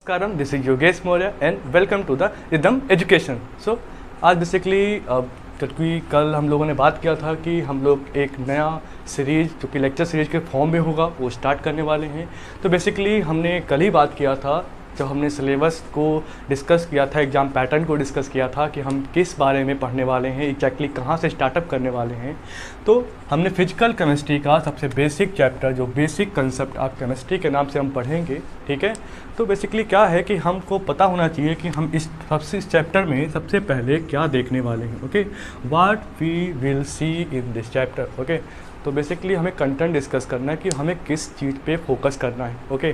Namaskaram, this is Yogesh Maurya and welcome to the Rhythm Education. So आज basically क्योंकि कल हम लोगों ने बात किया था कि हम लोग एक नया सीरीज़ जो कि लेक्चर सीरीज़ के फॉर्म में होगा वो स्टार्ट करने वाले हैं। तो बेसिकली हमने कल ही बात किया था जब हमने सिलेबस को डिस्कस किया था, एग्ज़ाम पैटर्न को डिस्कस किया था कि हम किस बारे में पढ़ने वाले हैं, एग्जैक्टली कहाँ से स्टार्टअप करने वाले हैं। तो हमने फिजिकल केमिस्ट्री का सबसे बेसिक चैप्टर जो बेसिक कंसेप्ट आप केमिस्ट्री के नाम से हम पढ़ेंगे, ठीक है। तो बेसिकली क्या है कि हमको पता होना चाहिए कि हम इस चैप्टर में सबसे पहले क्या देखने वाले हैं, okay. What we will see in this chapter, okay. तो बेसिकली हमें कंटेंट डिस्कस करना है कि हमें किस चीज़ पे फोकस करना है, ओके।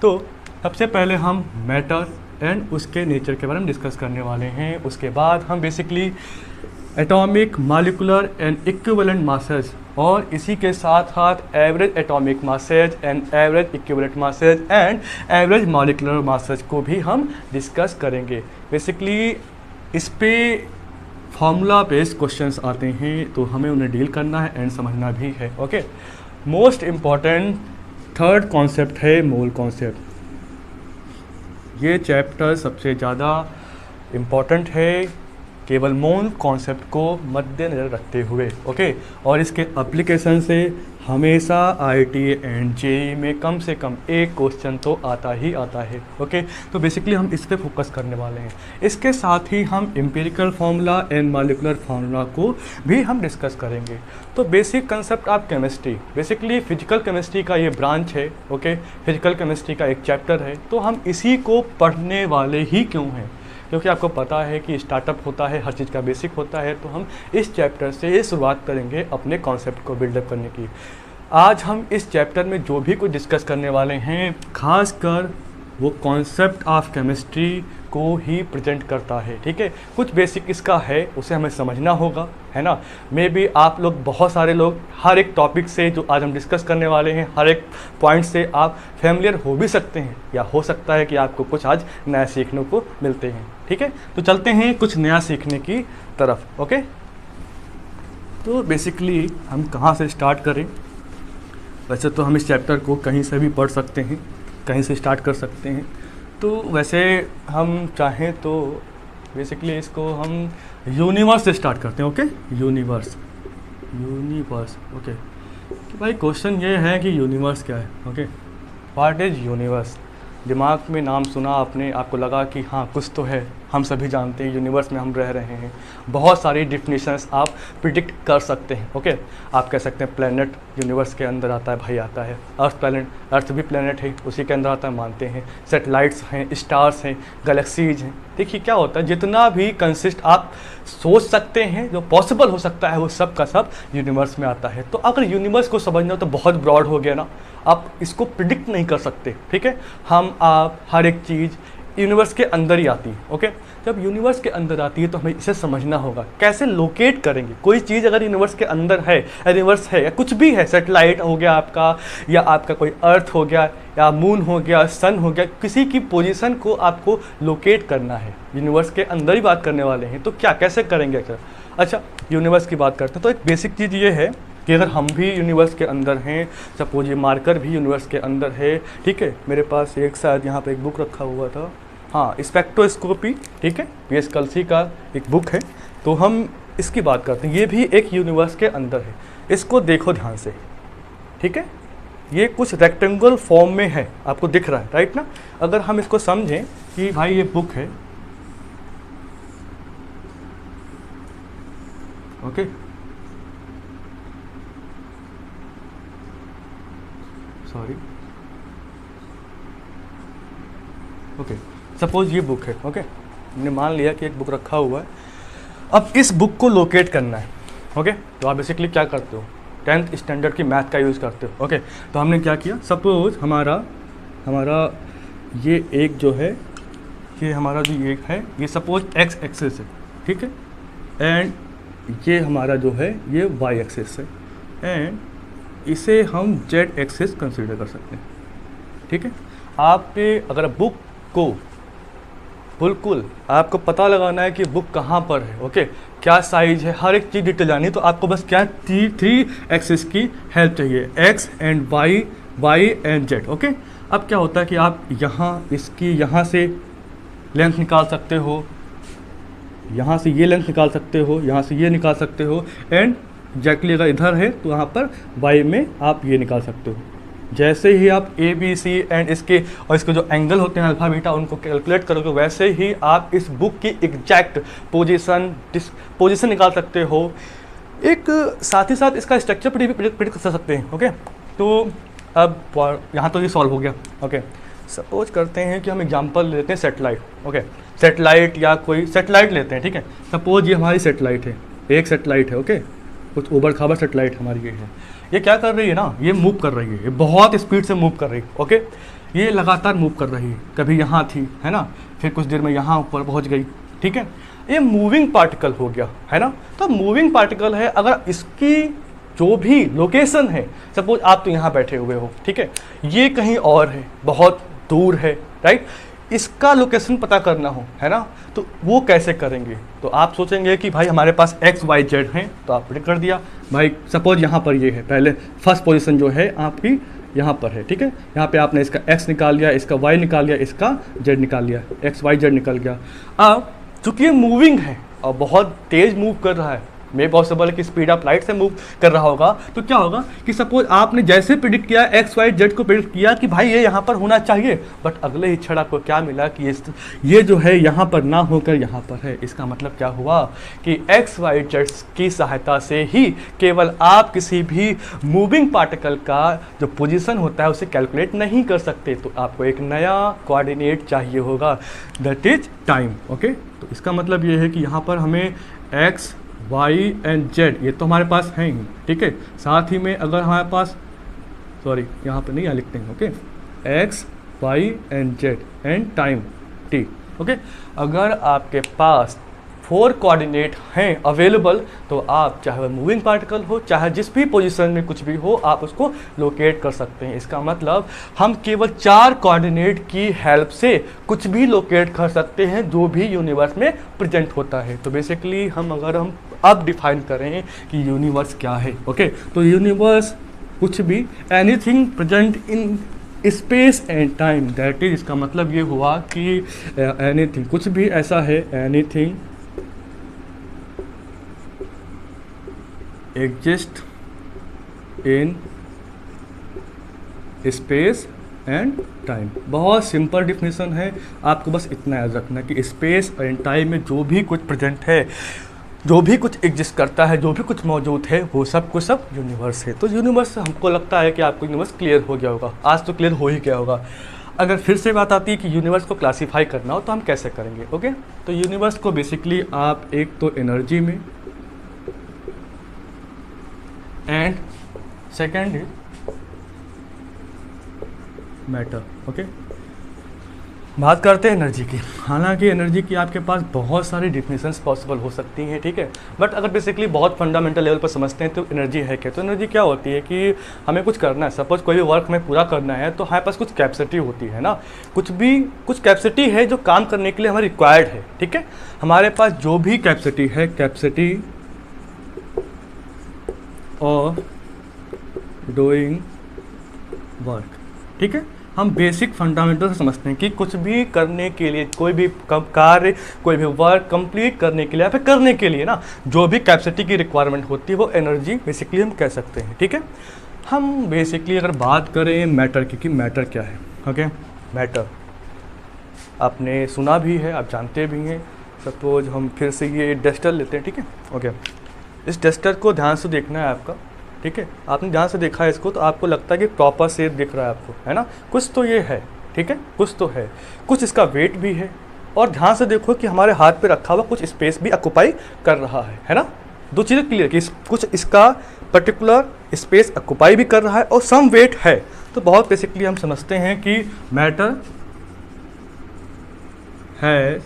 तो सबसे पहले हम मैटर एंड उसके नेचर के बारे में डिस्कस करने वाले हैं। उसके बाद हम basically atomic, molecular and equivalent masses और इसी के साथ साथ average atomic masses and average equivalent masses and average molecular masses को भी हम डिस्कस करेंगे। बेसिकली इस पे फार्मूला बेस्ड क्वेश्चंस आते हैं तो हमें उन्हें डील करना है एंड समझना भी है, okay. Most important third concept है मोल कॉन्सेप्ट। ये चैप्टर सबसे ज़्यादा इम्पॉर्टेंट है केवल मोल कॉन्सेप्ट को मद्देनज़र रखते हुए, ओके। और इसके एप्लीकेशन से हमेशा आईआईटी एंड जेईई में कम से कम एक क्वेश्चन तो आता ही आता है, ओके। तो बेसिकली हम इस पे फोकस करने वाले हैं। इसके साथ ही हम empirical formula and molecular formula को भी हम डिस्कस करेंगे। तो basic concept of chemistry, basically physical chemistry का ये ब्रांच है, ओके। फिजिकल केमिस्ट्री का एक चैप्टर है, तो हम इसी को पढ़ने वाले ही क्यों हैं, क्योंकि आपको पता है कि स्टार्टअप होता है, हर चीज़ का बेसिक होता है। तो हम इस चैप्टर से शुरुआत करेंगे अपने कॉन्सेप्ट को बिल्डअप करने की। आज हम इस चैप्टर में जो भी कुछ डिस्कस करने वाले हैं खासकर वो कॉन्सेप्ट ऑफ केमिस्ट्री को ही प्रेजेंट करता है, ठीक है। कुछ बेसिक इसका है, उसे हमें समझना होगा, है ना। मे बी आप लोग, बहुत सारे लोग हर एक टॉपिक से जो आज हम डिस्कस करने वाले हैं, हर एक पॉइंट से आप फैमिलियर हो भी सकते हैं या हो सकता है कि आपको कुछ आज नया सीखने को मिलते हैं, ठीक है। तो चलते हैं कुछ नया सीखने की तरफ, ओके। तो बेसिकली हम कहाँ से स्टार्ट करें। वैसे तो हम इस चैप्टर को कहीं से भी पढ़ सकते हैं, कहीं से स्टार्ट कर सकते हैं। तो वैसे हम चाहें तो बेसिकली इसको हम यूनिवर्स से स्टार्ट करते हैं, ओके। Universe, okay. तो भाई क्वेश्चन ये है कि यूनिवर्स क्या है, ओके। What is universe. दिमाग में नाम सुना आपने, आपको लगा कि हाँ कुछ तो है, हम सभी जानते हैं यूनिवर्स में हम रह रहे हैं। बहुत सारी डिफिनीशंस आप प्रिडिक्ट कर सकते हैं, ओके। आप कह सकते हैं प्लेनेट यूनिवर्स के अंदर आता है, भाई आता है। अर्थ भी प्लेनेट है, उसी के अंदर आता है, मानते हैं। सैटेलाइट्स हैं, स्टार्स हैं, गैलेक्सीज हैं। देखिए क्या होता है, जितना भी कंसिस्ट आप सोच सकते हैं, जो पॉसिबल हो सकता है, वो सब का सब यूनिवर्स में आता है। तो अगर यूनिवर्स को समझना तो बहुत ब्रॉड हो गया ना, आप इसको प्रिडिक्ट नहीं कर सकते, ठीक है। आप हर एक चीज़ यूनिवर्स के अंदर ही आती है, ओके। जब यूनिवर्स के अंदर आती है तो हमें इसे समझना होगा, कैसे लोकेट करेंगे कोई चीज़ अगर यूनिवर्स के अंदर है, यूनिवर्स है या कुछ भी है, सैटेलाइट हो गया आपका, या आपका कोई अर्थ हो गया, या मून हो गया, सन हो गया, किसी की पोजीशन को आपको लोकेट करना है। यूनिवर्स के अंदर ही बात करने वाले हैं, तो क्या कैसे करेंगे। अच्छा, यूनिवर्स की बात करते हैं तो एक बेसिक चीज़ ये है कि अगर हम भी यूनिवर्स के अंदर हैं, सपोज ये मार्कर भी यूनिवर्स के अंदर है, ठीक है। मेरे पास एक शायद यहाँ पे एक बुक रखा हुआ था, हाँ, स्पेक्ट्रोस्कोपी, ठीक है। ये स्कल्सी का एक बुक है, तो हम इसकी बात करते हैं। ये भी एक यूनिवर्स के अंदर है, इसको देखो ध्यान से, ठीक है। ये कुछ रेक्टेंगल फॉर्म में है, आपको दिख रहा है, राइट ना। अगर हम इसको समझें कि भाई ये बुक है, ओके। Sorry, okay. सपोज ये बुक है, ओके। हमने मान लिया कि एक बुक रखा हुआ है। अब इस बुक को लोकेट करना है, ओके। तो आप बेसिकली क्या करते हो, 10th स्टैंडर्ड की मैथ का यूज़ करते हो, ओके। तो हमने क्या किया, सपोज हमारा ये एक जो है, ये हमारा जो एक है, ये सपोज एक्स एक्सिस है, ठीक है। एंड ये हमारा जो है ये वाई एक्सिस है, एंड इसे हम जेड एक्सिस कंसीडर कर सकते हैं, ठीक है। आपने अगर बुक को बिल्कुल आपको पता लगाना है कि बुक कहाँ पर है, ओके, क्या साइज है, हर एक चीज़ डिटेल जानी, तो आपको बस क्या थ्री एक्सिस की हेल्प चाहिए, x and y and z, okay. अब क्या होता है कि आप यहाँ इसकी यहाँ से लेंथ निकाल सकते हो, यहाँ से ये लेंथ निकाल सकते हो, यहाँ से ये निकाल सकते हो, एंड एग्जैक्टली अगर इधर है तो यहाँ पर y में आप ये निकाल सकते हो। जैसे ही आप ए बी सी एंड इसके और इसके जो एंगल होते हैं अल्फा बीटा उनको कैलकुलेट करोगे, वैसे ही आप इस बुक की एग्जैक्ट पोजीशन निकाल सकते हो। एक साथ ही साथ इसका स्ट्रक्चर प्रिडिक्ट कर सकते हैं। ओके, तो अब यहाँ तो ये सॉल्व हो गया। ओके, सपोज करते हैं कि हम एग्जांपल लेते हैं सेटेलाइट। ओके, सेटेलाइट या कोई सेटेलाइट लेते हैं, ठीक है। सपोज ये हमारी सेटेलाइट है, एक सेटेलाइट है। ओके, कुछ उबड़ खाबड़ सेटेलाइट हमारी ये है। ये क्या कर रही है ना, ये मूव कर रही है, ये बहुत स्पीड से मूव कर रही है। ओके, ये लगातार मूव कर रही है, कभी यहाँ थी, है ना, फिर कुछ देर में यहाँ ऊपर पहुँच गई, ठीक है। ये मूविंग पार्टिकल हो गया, है ना। तो मूविंग पार्टिकल है, अगर इसकी जो भी लोकेशन है, सपोज आप तो यहाँ बैठे हुए हो, ठीक है, ये कहीं और है, बहुत दूर है, राइट। इसका लोकेशन पता करना हो, है ना, तो वो कैसे करेंगे। तो आप सोचेंगे कि भाई हमारे पास एक्स वाई जेड हैं, तो आपने कर दिया भाई सपोज यहाँ पर ये है, पहले फर्स्ट पोजीशन जो है आपकी यहाँ पर है, ठीक है। यहाँ पे आपने इसका एक्स निकाल लिया, इसका वाई निकाल लिया, इसका जेड निकाल लिया, एक्स वाई जेड निकल गया। अब चूँकि ये मूविंग है और बहुत तेज़ मूव कर रहा है, मे पॉसिबल है कि स्पीड ऑफ लाइट से मूव कर रहा होगा, तो क्या होगा कि सपोज आपने जैसे प्रिडिक्ट किया, एक्स वाई जेड को प्रिडिक्ट किया कि भाई ये यहाँ पर होना चाहिए, बट अगले ही क्षण आपको क्या मिला कि ये जो है यहाँ पर ना होकर यहाँ पर है। इसका मतलब क्या हुआ कि एक्स वाई जेड की सहायता से ही केवल आप किसी भी मूविंग पार्टिकल का जो पोजिशन होता है उसे कैलकुलेट नहीं कर सकते, तो आपको एक नया कोऑर्डिनेट चाहिए होगा, दैट इज टाइम। ओके, तो इसका मतलब ये है कि यहाँ पर हमें एक्स वाई एंड जेड ये तो हमारे पास हैं ही, ठीक है। साथ ही में अगर हमारे पास, सॉरी यहाँ पे नहीं, यहाँ लिखते हैं, okay, x y and z and time t. Okay, अगर आपके पास 4 कोऑर्डिनेट हैं अवेलेबल, तो आप चाहे वह मूविंग पार्टिकल हो, चाहे जिस भी पोजीशन में कुछ भी हो, आप उसको लोकेट कर सकते हैं। इसका मतलब हम केवल 4 कोऑर्डिनेट की हेल्प से कुछ भी लोकेट कर सकते हैं जो भी यूनिवर्स में प्रेजेंट होता है। तो बेसिकली अगर हम अब डिफाइन करें कि यूनिवर्स क्या है, ओके, तो यूनिवर्स कुछ भी, anything present in space and time, that is, इसका मतलब ये हुआ कि एनीथिंग कुछ भी ऐसा है, anything exist in space and time. बहुत सिंपल डिफिनेशन है, आपको बस इतना याद रखना कि स्पेस एंड टाइम में जो भी कुछ प्रेजेंट है, जो भी कुछ एग्जिस्ट करता है, जो भी कुछ मौजूद है, वो सब कुछ सब यूनिवर्स है। तो यूनिवर्स, हमको लगता है कि आपको यूनिवर्स क्लियर हो गया होगा, आज तो क्लियर हो ही गया होगा। अगर फिर से बात आती है कि यूनिवर्स को क्लासीफाई करना हो तो हम कैसे करेंगे। ओके, तो यूनिवर्स को बेसिकली आप एक तो एनर्जी में, and second is matter. Okay, बात करते हैं एनर्जी की। हालांकि एनर्जी की आपके पास बहुत सारी डिफिनेशंस पॉसिबल हो सकती हैं, ठीक है, बट अगर बेसिकली बहुत फंडामेंटल लेवल पर समझते हैं तो एनर्जी है क्या। तो एनर्जी क्या होती है कि हमें कुछ करना है, सपोज कोई भी वर्क हमें पूरा करना है, तो हमारे पास कुछ कैपेसिटी होती है ना, कुछ कैपेसिटी है जो काम करने के लिए हमें रिक्वायर्ड है, ठीक है। हमारे पास जो भी कैपेसिटी है, कैपेसिटी ऑफ डूइंग वर्क, ठीक है, हम बेसिक फंडामेंटल से समझते हैं कि कुछ भी करने के लिए, कोई भी कार्य, कोई भी वर्क कंप्लीट करने के लिए या फिर करने के लिए ना, जो भी कैपेसिटी की रिक्वायरमेंट होती है वो एनर्जी बेसिकली हम कह सकते हैं, ठीक है। हम बेसिकली अगर बात करें मैटर की, कि मैटर क्या है, ओके, मैटर आपने सुना भी है, आप जानते भी हैं। सपोज हम फिर से ये डस्टर लेते हैं, ठीक है, ओके, इस डस्टर को ध्यान से देखना है आपका, ठीक है। आपने ध्यान से देखा है इसको तो आपको लगता है कि प्रॉपर शेप दिख रहा है आपको, है ना, कुछ तो ये है, ठीक है, कुछ तो है, कुछ इसका वेट भी है, और ध्यान से देखो कि हमारे हाथ पे रखा हुआ कुछ स्पेस भी ऑक्यूपाई कर रहा है ना। दो चीज़ें क्लियर कि कुछ इसका पर्टिकुलर स्पेस ऑक्यूपाई भी कर रहा है और सम वेट है। तो बहुत बेसिकली हम समझते हैं कि matter has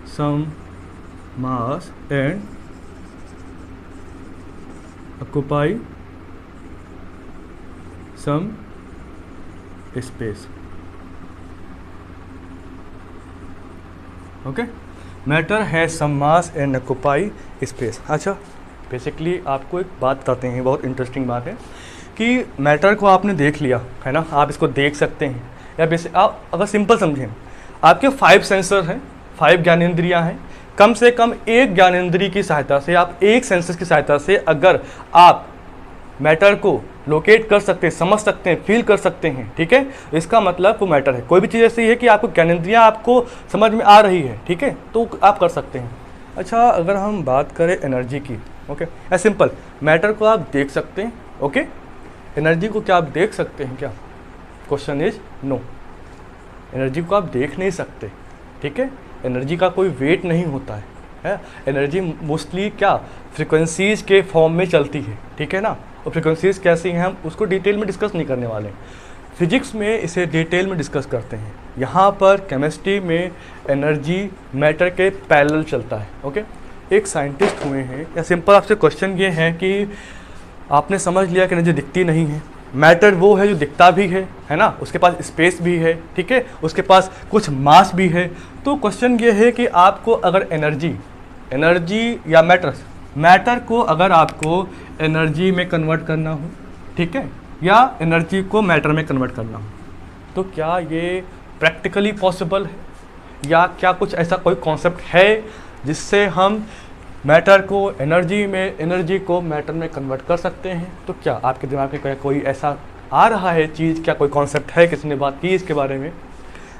some mass and occupy some space। Okay, matter has some mass and occupy space. अच्छा, बेसिकली आपको एक बात बताते हैं, बहुत इंटरेस्टिंग बात है कि मैटर को आपने देख लिया है ना, आप इसको देख सकते हैं, या बेसिक आप अगर सिंपल समझें, आपके 5 सेंसर हैं, 5 ज्ञानेंद्रियाँ हैं, कम से कम एक ज्ञानेंद्रिय की सहायता से, आप एक सेंसस की सहायता से अगर आप मैटर को लोकेट कर सकते हैं, समझ सकते हैं, फील कर सकते हैं, ठीक है, इसका मतलब वो मैटर है। कोई भी चीज़ ऐसी है कि आपको ज्ञानेंद्रियाँ आपको समझ में आ रही है, ठीक है, तो आप कर सकते हैं। अच्छा, अगर हम बात करें एनर्जी की, ओके, ऐसा सिंपल, मैटर को आप देख सकते हैं, ओके, एनर्जी को क्या आप देख सकते हैं क्या? क्वेश्चन इज नो, एनर्जी को आप देख नहीं सकते, ठीक है, एनर्जी का कोई वेट नहीं होता है, एनर्जी मोस्टली क्या फ्रिक्वेंसीज के फॉर्म में चलती है, ठीक है ना, और फ्रिक्वेंसीज कैसी हैं हम उसको डिटेल में डिस्कस नहीं करने वाले हैं, फिजिक्स में इसे डिटेल में डिस्कस करते हैं। यहाँ पर केमिस्ट्री में एनर्जी मैटर के पैरेलल चलता है, ओके। एक साइंटिस्ट हुए हैं, या सिंपल आपसे क्वेश्चन ये है कि आपने समझ लिया कि एनर्जी दिखती नहीं है, मैटर वो है जो दिखता भी है ना, उसके पास स्पेस भी है, ठीक है, उसके पास कुछ मास भी है, तो क्वेश्चन ये है कि आपको अगर एनर्जी या मैटर को अगर आपको एनर्जी में कन्वर्ट करना हो, ठीक है, या एनर्जी को मैटर में कन्वर्ट करना हो, तो क्या ये प्रैक्टिकली पॉसिबल है, या क्या कुछ ऐसा कोई कॉन्सेप्ट है जिससे हम मैटर को एनर्जी को मैटर में कन्वर्ट कर सकते हैं? तो क्या आपके दिमाग में कोई ऐसा आ रहा है चीज़, क्या कोई कॉन्सेप्ट है, किसी ने बात की इसके बारे में?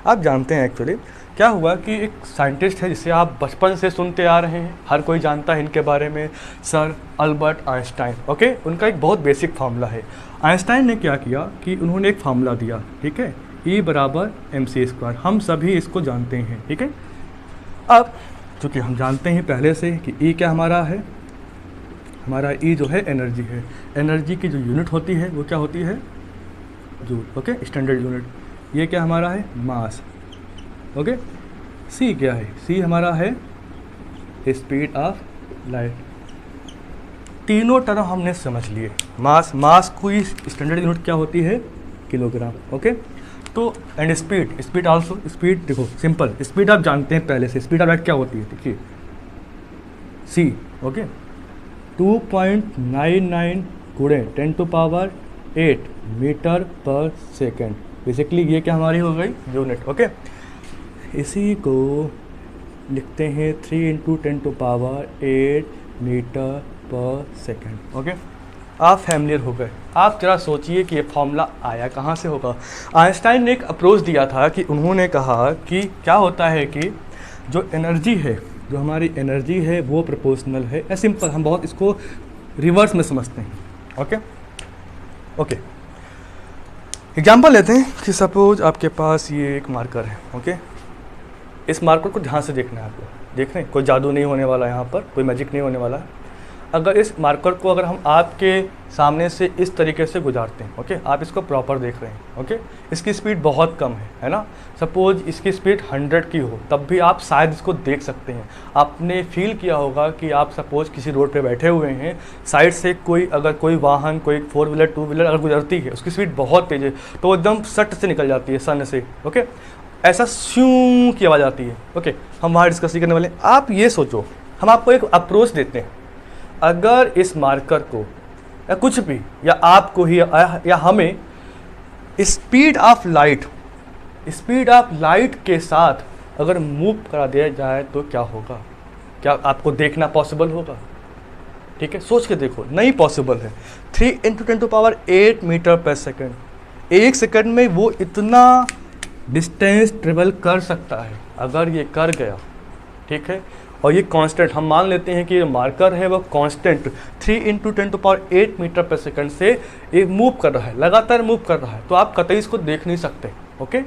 आप जानते हैं एक्चुअली क्या हुआ कि एक साइंटिस्ट है जिसे आप बचपन से सुनते आ रहे हैं, हर कोई जानता है इनके बारे में, सर अल्बर्ट आइंस्टाइन, ओके। उनका एक बहुत बेसिक फार्मूला है। आइंस्टाइन ने क्या किया कि उन्होंने एक फार्मूला दिया, ठीक है, E बराबर mc², हम सभी इसको जानते हैं, ठीक है। अब चूँकि हम जानते हैं पहले से कि E क्या हमारा है, हमारा E जो है एनर्जी है, एनर्जी की जो यूनिट होती है वो क्या होती है? Joule, okay, standard unit. ये क्या हमारा है? मास, ओके। C क्या है? C हमारा है स्पीड ऑफ लाइट। तीनों टर्म हमने समझ लिए। मास की स्टैंडर्ड यूनिट क्या होती है? Kilogram, okay. तो एंड स्पीड आल्सो, स्पीड देखो सिंपल, स्पीड आप जानते हैं पहले से, स्पीड ऑफ लाइट क्या होती है, देखिए C, ओके, 2.99 गुणे 10⁸ मीटर पर सेकेंड, बेसिकली ये क्या हमारी हो गई? Unit, okay. इसी को लिखते हैं 3 × 10⁸ मीटर पर सेकेंड, ओके। आप फैमिलियर हो गए। आप जरा सोचिए कि ये फॉर्मूला आया कहाँ से होगा। आइंस्टाइन ने एक अप्रोच दिया था कि उन्होंने कहा कि क्या होता है कि जो एनर्जी है, जो हमारी एनर्जी है वो प्रोपोर्शनल है, या सिंपल हम बहुत इसको रिवर्स में समझते हैं, ओके ओके। एग्जाम्पल लेते हैं कि सपोज आपके पास ये एक मार्कर है, ओके। इस मार्कर को ध्यान से देखना है आपको, देख रहे हैं, कोई जादू नहीं होने वाला यहाँ पर, कोई मैजिक नहीं होने वाला है। अगर इस मार्कर को अगर हम आपके सामने से इस तरीके से गुजारते हैं, ओके, आप इसको प्रॉपर देख रहे हैं, ओके, इसकी स्पीड बहुत कम है ना, सपोज इसकी स्पीड 100 की हो, तब भी आप शायद इसको देख सकते हैं। आपने फील किया होगा कि आप सपोज किसी रोड पे बैठे हुए हैं, साइड से कोई वाहन, कोई 4 व्हीलर 2 व्हीलर अगर गुजरती है, उसकी स्पीड बहुत तेज़ है, तो वो एकदम सट से निकल जाती है सन से, ओके, ऐसा श्यूं की आवाज़ आती है, ओके। हम वहाँ डिस्कस करने वाले हैं। आप ये सोचो, हम आपको एक अप्रोच देते हैं, अगर इस मार्कर को या कुछ भी, या आपको ही या हमें स्पीड ऑफ लाइट के साथ अगर मूव करा दिया जाए तो क्या होगा? क्या आपको देखना पॉसिबल होगा? ठीक है, सोच के देखो, नहीं पॉसिबल है। 3 × 10⁸ मीटर पर सेकेंड, एक सेकेंड में वो इतना डिस्टेंस ट्रेवल कर सकता है। अगर ये कर गया, ठीक है, और ये कांस्टेंट, हम मान लेते हैं कि ये मार्कर है वो कांस्टेंट 3 × 10⁸ मीटर पर सेकंड से ये मूव कर रहा है, लगातार मूव कर रहा है, तो आप कतई इसको देख नहीं सकते, ओके।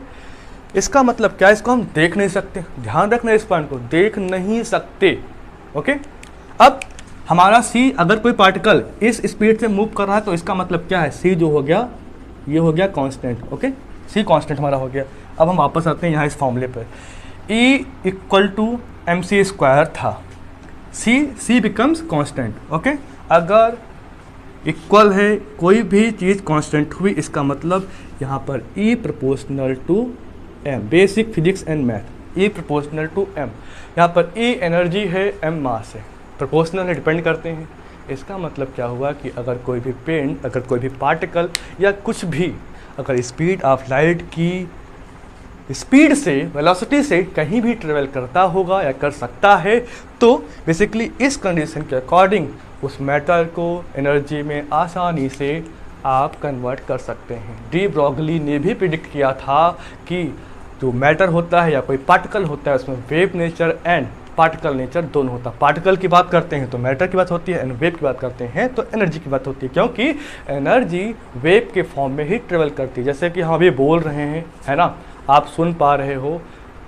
इसका मतलब क्या? इसको हम देख नहीं सकते, ध्यान रखना इस पॉइंट को, देख नहीं सकते, ओके। अब हमारा C, अगर कोई पार्टिकल इस स्पीड से मूव कर रहा है तो इसका मतलब क्या है? C जो हो गया, ये हो गया कांस्टेंट, ओके, C कांस्टेंट हमारा हो गया। अब हम वापस आते हैं यहाँ इस फॉर्मूले पर, E = mc² था, C बिकम्स कांस्टेंट, ओके। अगर इक्वल है, कोई भी चीज़ कांस्टेंट हुई, इसका मतलब यहाँ पर E proportional to m, basic physics and math, E proportional to m। यहाँ पर E एनर्जी है, m मास है, प्रोपोर्शनल है, डिपेंड करते हैं। इसका मतलब क्या हुआ कि अगर कोई भी पिंड, अगर कोई भी पार्टिकल या कुछ भी अगर स्पीड ऑफ लाइट की स्पीड से, वेलोसिटी से कहीं भी ट्रेवल करता होगा या कर सकता है, तो बेसिकली इस कंडीशन के अकॉर्डिंग उस मैटर को एनर्जी में आसानी से आप कन्वर्ट कर सकते हैं। डी ब्रॉगली ने भी प्रिडिक्ट किया था कि जो मैटर होता है या कोई पार्टिकल होता है उसमें wave nature and particle nature दोनों होता है। पार्टिकल की बात करते हैं तो मैटर की बात होती है, एंड वेव की बात करते हैं तो एनर्जी की बात होती है, क्योंकि एनर्जी वेव के फॉर्म में ही ट्रेवल करती है। जैसे कि हम अभी बोल रहे हैं, है ना, आप सुन पा रहे हो,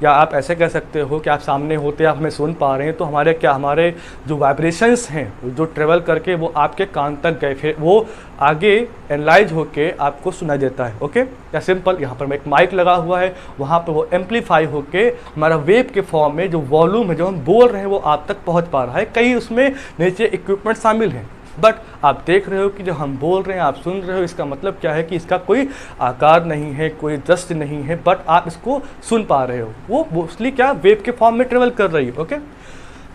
या आप ऐसे कह सकते हो कि आप सामने होते आप हमें सुन पा रहे हैं, तो हमारे जो वाइब्रेशंस हैं जो ट्रेवल करके वो आपके कान तक गए, फिर वो आगे एनालाइज होके आपको सुनाई देता है। ओके, या सिंपल यहाँ पर एक माइक लगा हुआ है, वहाँ पर वो एम्पलीफाई होके हमारा वेव के फॉर्म में जो वॉल्यूम है जो हम बोल रहे हैं वो आप तक पहुँच पा रहा है। कई उसमें नीचे इक्विपमेंट शामिल हैं, बट आप देख रहे हो कि जो हम बोल रहे हैं आप सुन रहे हो, इसका मतलब क्या है कि इसका कोई आकार नहीं है, कोई दृश्य नहीं है, बट आप इसको सुन पा रहे हो। वो मोस्टली क्या वेव के फॉर्म में ट्रेवल कर रही है। ओके,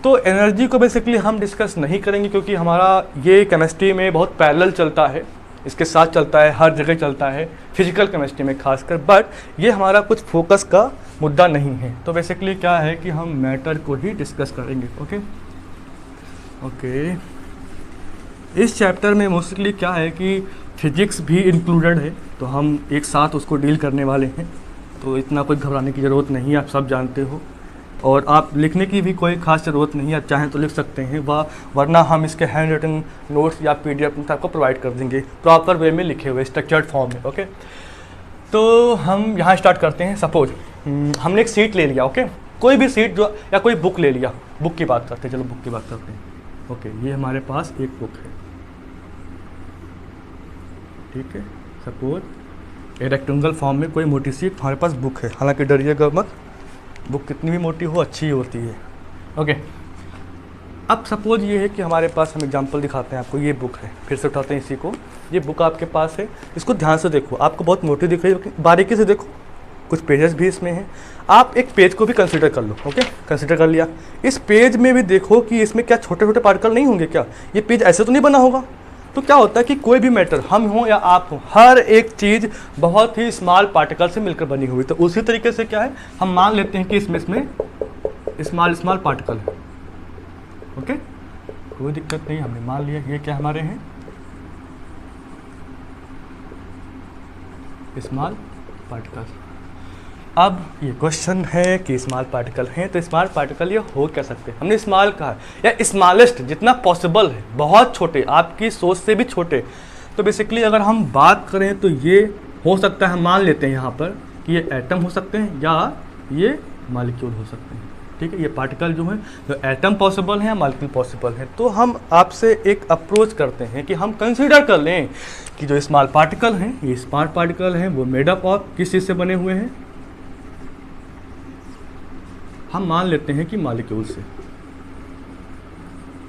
तो एनर्जी को बेसिकली हम डिस्कस नहीं करेंगे क्योंकि हमारा ये केमिस्ट्री में बहुत पैरेलल चलता है, इसके साथ चलता है, हर जगह चलता है, फिजिकल केमिस्ट्री में खासकर, बट ये हमारा कुछ फोकस का मुद्दा नहीं है। तो बेसिकली क्या है कि हम मैटर को ही डिस्कस करेंगे। ओके, इस चैप्टर में मोस्टली क्या है कि फिजिक्स भी इंक्लूडेड है, तो हम एक साथ उसको डील करने वाले हैं, तो इतना कोई घबराने की ज़रूरत नहीं है, आप सब जानते हो। और आप लिखने की भी कोई खास ज़रूरत नहीं है, आप चाहें तो लिख सकते हैं, वरना हम इसके हैंड रिटन नोट्स या PDF में आपको प्रोवाइड कर देंगे प्रॉपर वे में लिखे हुए स्ट्रक्चर्ड फॉर्म में। ओके, तो हम यहाँ स्टार्ट करते हैं। सपोज हमने एक सीट ले लिया, ओके, कोई भी सीट जो, या कोई बुक ले लिया, बुक की बात करते हैं, चलो बुक की बात करते हैं। ओके, ये हमारे पास एक बुक है, ठीक है। सपोज एक रेक्टेंगल फॉर्म में कोई मोटी सी हमारे पास बुक है, हालांकि डरिएगा मत, बुक कितनी भी मोटी हो अच्छी ही होती है। ओके, अब सपोज ये है कि हमारे पास, हम एग्जांपल दिखाते हैं आपको, ये बुक है, फिर से उठाते हैं इसी को, ये बुक आपके पास है, इसको ध्यान से देखो, आपको बहुत मोटी दिख रही है, बारीकी से देखो, कुछ पेजेस भी इसमें हैं, आप एक पेज को भी कंसीडर कर लो। ओके, कंसीडर कर लिया, इस पेज में भी देखो कि इसमें क्या छोटे छोटे पार्टिकल नहीं होंगे क्या, ये पेज ऐसे तो नहीं बना होगा। तो क्या होता है कि कोई भी मैटर, हम हो या आप हो, हर एक चीज़ बहुत ही स्मॉल पार्टिकल से मिलकर बनी हुई। तो उसी तरीके से क्या है, हम मान लेते हैं कि इसमें स्मॉल पार्टिकल है। ओके, कोई दिक्कत नहीं, हमने मान लिया ये क्या हमारे हैं, स्मॉल पार्टिकल। अब ये क्वेश्चन है कि स्मॉल पार्टिकल हैं, तो स्मॉल पार्टिकल ये हो क्या सकते हैं, हमने स्मॉल कहा या स्मॉलेस्ट, जितना पॉसिबल है, बहुत छोटे, आपकी सोच से भी छोटे। तो बेसिकली अगर हम बात करें तो ये हो सकता है, हम मान लेते हैं यहाँ पर कि ये एटम हो सकते हैं या ये मॉलिक्यूल हो सकते हैं, ठीक है। ये पार्टिकल जो है, जो एटम पॉसिबल है या मॉलिक्यूल पॉसिबल है। तो हम आपसे एक अप्रोच करते हैं कि हम कंसीडर कर लें कि जो स्मॉल पार्टिकल हैं, ये स्मॉल पार्टिकल हैं, वो मेड अप ऑफ किस चीज़ से बने हुए हैं, हम मान लेते हैं कि मॉलिक्यूल से,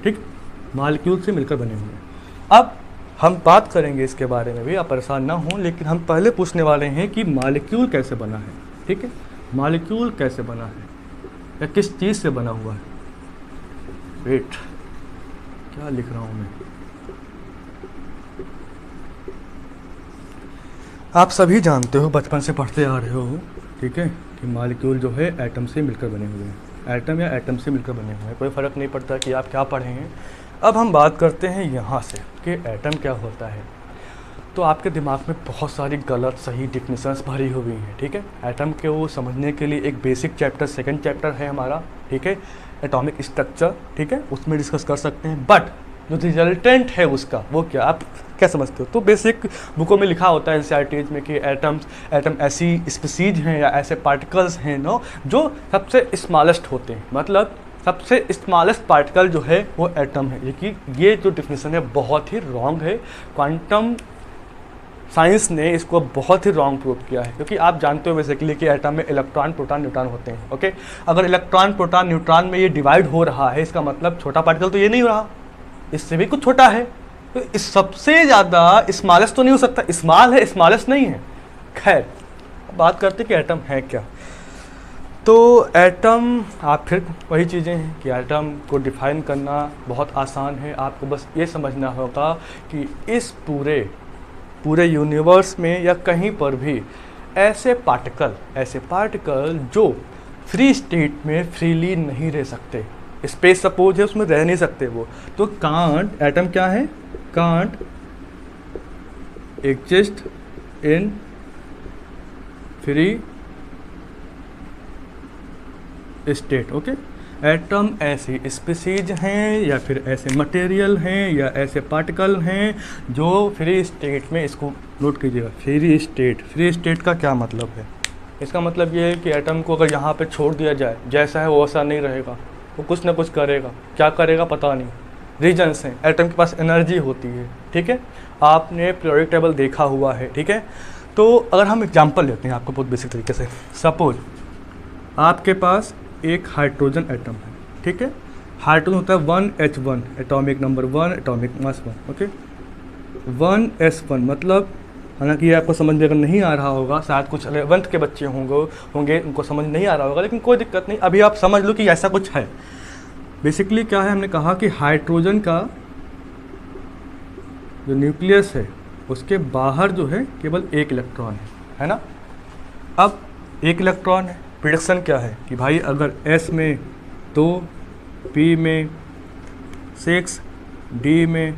ठीक, मॉलिक्यूल से मिलकर बने हुए हैं। अब हम बात करेंगे इसके बारे में भी, आप परेशान ना हो, लेकिन हम पहले पूछने वाले हैं कि मॉलिक्यूल कैसे बना है, ठीक है, मॉलिक्यूल कैसे बना है या किस चीज़ से बना हुआ है। वेट, क्या लिख रहा हूँ मैं, आप सभी जानते हो, बचपन से पढ़ते आ रहे हो, ठीक है, कि मॉलिक्यूल जो है एटम से मिलकर बने हुए हैं, एटम या एटम से मिलकर बने हुए हैं, कोई फ़र्क नहीं पड़ता कि आप क्या पढ़े हैं। अब हम बात करते हैं यहाँ से कि एटम क्या होता है। तो आपके दिमाग में बहुत सारी गलत सही डिफिनेशंस भरी हुई हैं, ठीक है। एटम के वो समझने के लिए एक बेसिक चैप्टर, सेकंड चैप्टर है हमारा, ठीक है, एटॉमिक स्ट्रक्चर, ठीक है, उसमें डिस्कस कर सकते हैं। बट जो रिजल्टेंट है उसका, वो क्या, आप क्या समझते हो। तो बेसिक बुकों में लिखा होता है एनसीईआरटीज में कि एटम ऐसी स्पीसीज हैं या ऐसे पार्टिकल्स हैं नो, जो सबसे स्मॉलेस्ट होते हैं, मतलब सबसे स्मॉलेस्ट पार्टिकल जो है वो एटम है। ये जो डिफिनेशन है बहुत ही रॉन्ग है, क्वांटम साइंस ने इसको बहुत ही रॉन्ग प्रूव किया है, क्योंकि आप जानते हो बेसिकली कि एटम में इलेक्ट्रॉन, प्रोटॉन, न्यूट्रॉन होते हैं। ओके, अगर इलेक्ट्रॉन, प्रोटॉन, न्यूट्रॉन में ये डिवाइड हो रहा है, इसका मतलब छोटा पार्टिकल तो ये नहीं हो रहा, इससे भी कुछ छोटा है। तो इस सबसे ज़्यादा स्मॉलेस्ट तो नहीं हो सकता, स्मॉल है, स्मॉलेस्ट नहीं है। खैर, बात करते कि एटम है क्या। तो एटम, आप फिर वही चीज़ें हैं कि एटम को डिफाइन करना बहुत आसान है। आपको बस ये समझना होगा कि इस पूरे यूनिवर्स में या कहीं पर भी ऐसे पार्टिकल जो फ्री स्टेट में फ्रीली नहीं रह सकते, स्पेस सपोज है उसमें रह नहीं सकते वो, तो कांट, एटम क्या है, can't exist in free state. Okay, atom ऐसी स्पीसीज हैं या फिर ऐसे मटेरियल हैं या ऐसे पार्टिकल हैं जो फ्री स्टेट में, इसको नोट कीजिएगा, फ्री स्टेट का क्या मतलब है? इसका मतलब ये है कि एटम को अगर यहाँ पे छोड़ दिया जाए, जैसा है वो वैसा नहीं रहेगा, वो कुछ ना कुछ करेगा। क्या करेगा पता नहीं। रीजन्स हैं, एटम के पास एनर्जी होती है, ठीक है, आपने पीरियोडिक टेबल देखा हुआ है, ठीक है। तो अगर हम एग्जाम्पल लेते हैं आपको बहुत बेसिक तरीके से, सपोज आपके पास एक हाइड्रोजन एटम है, ठीक है। हाइड्रोजन होता है 1H1, atomic number 1, atomic mass 1, okay. 1S1 मतलब, हालांकि ये आपको समझ में अगर नहीं आ रहा होगा, शायद कुछ 11th के बच्चे होंगे उनको समझ नहीं आ रहा होगा, लेकिन कोई दिक्कत नहीं, अभी आप समझ लो कि ऐसा कुछ है। बेसिकली क्या है, हमने कहा कि हाइड्रोजन का जो न्यूक्लियस है उसके बाहर जो है केवल एक इलेक्ट्रॉन है ना। अब एक इलेक्ट्रॉन है, प्रिडिक्शन क्या है कि भाई अगर S में 2, P में 6, D में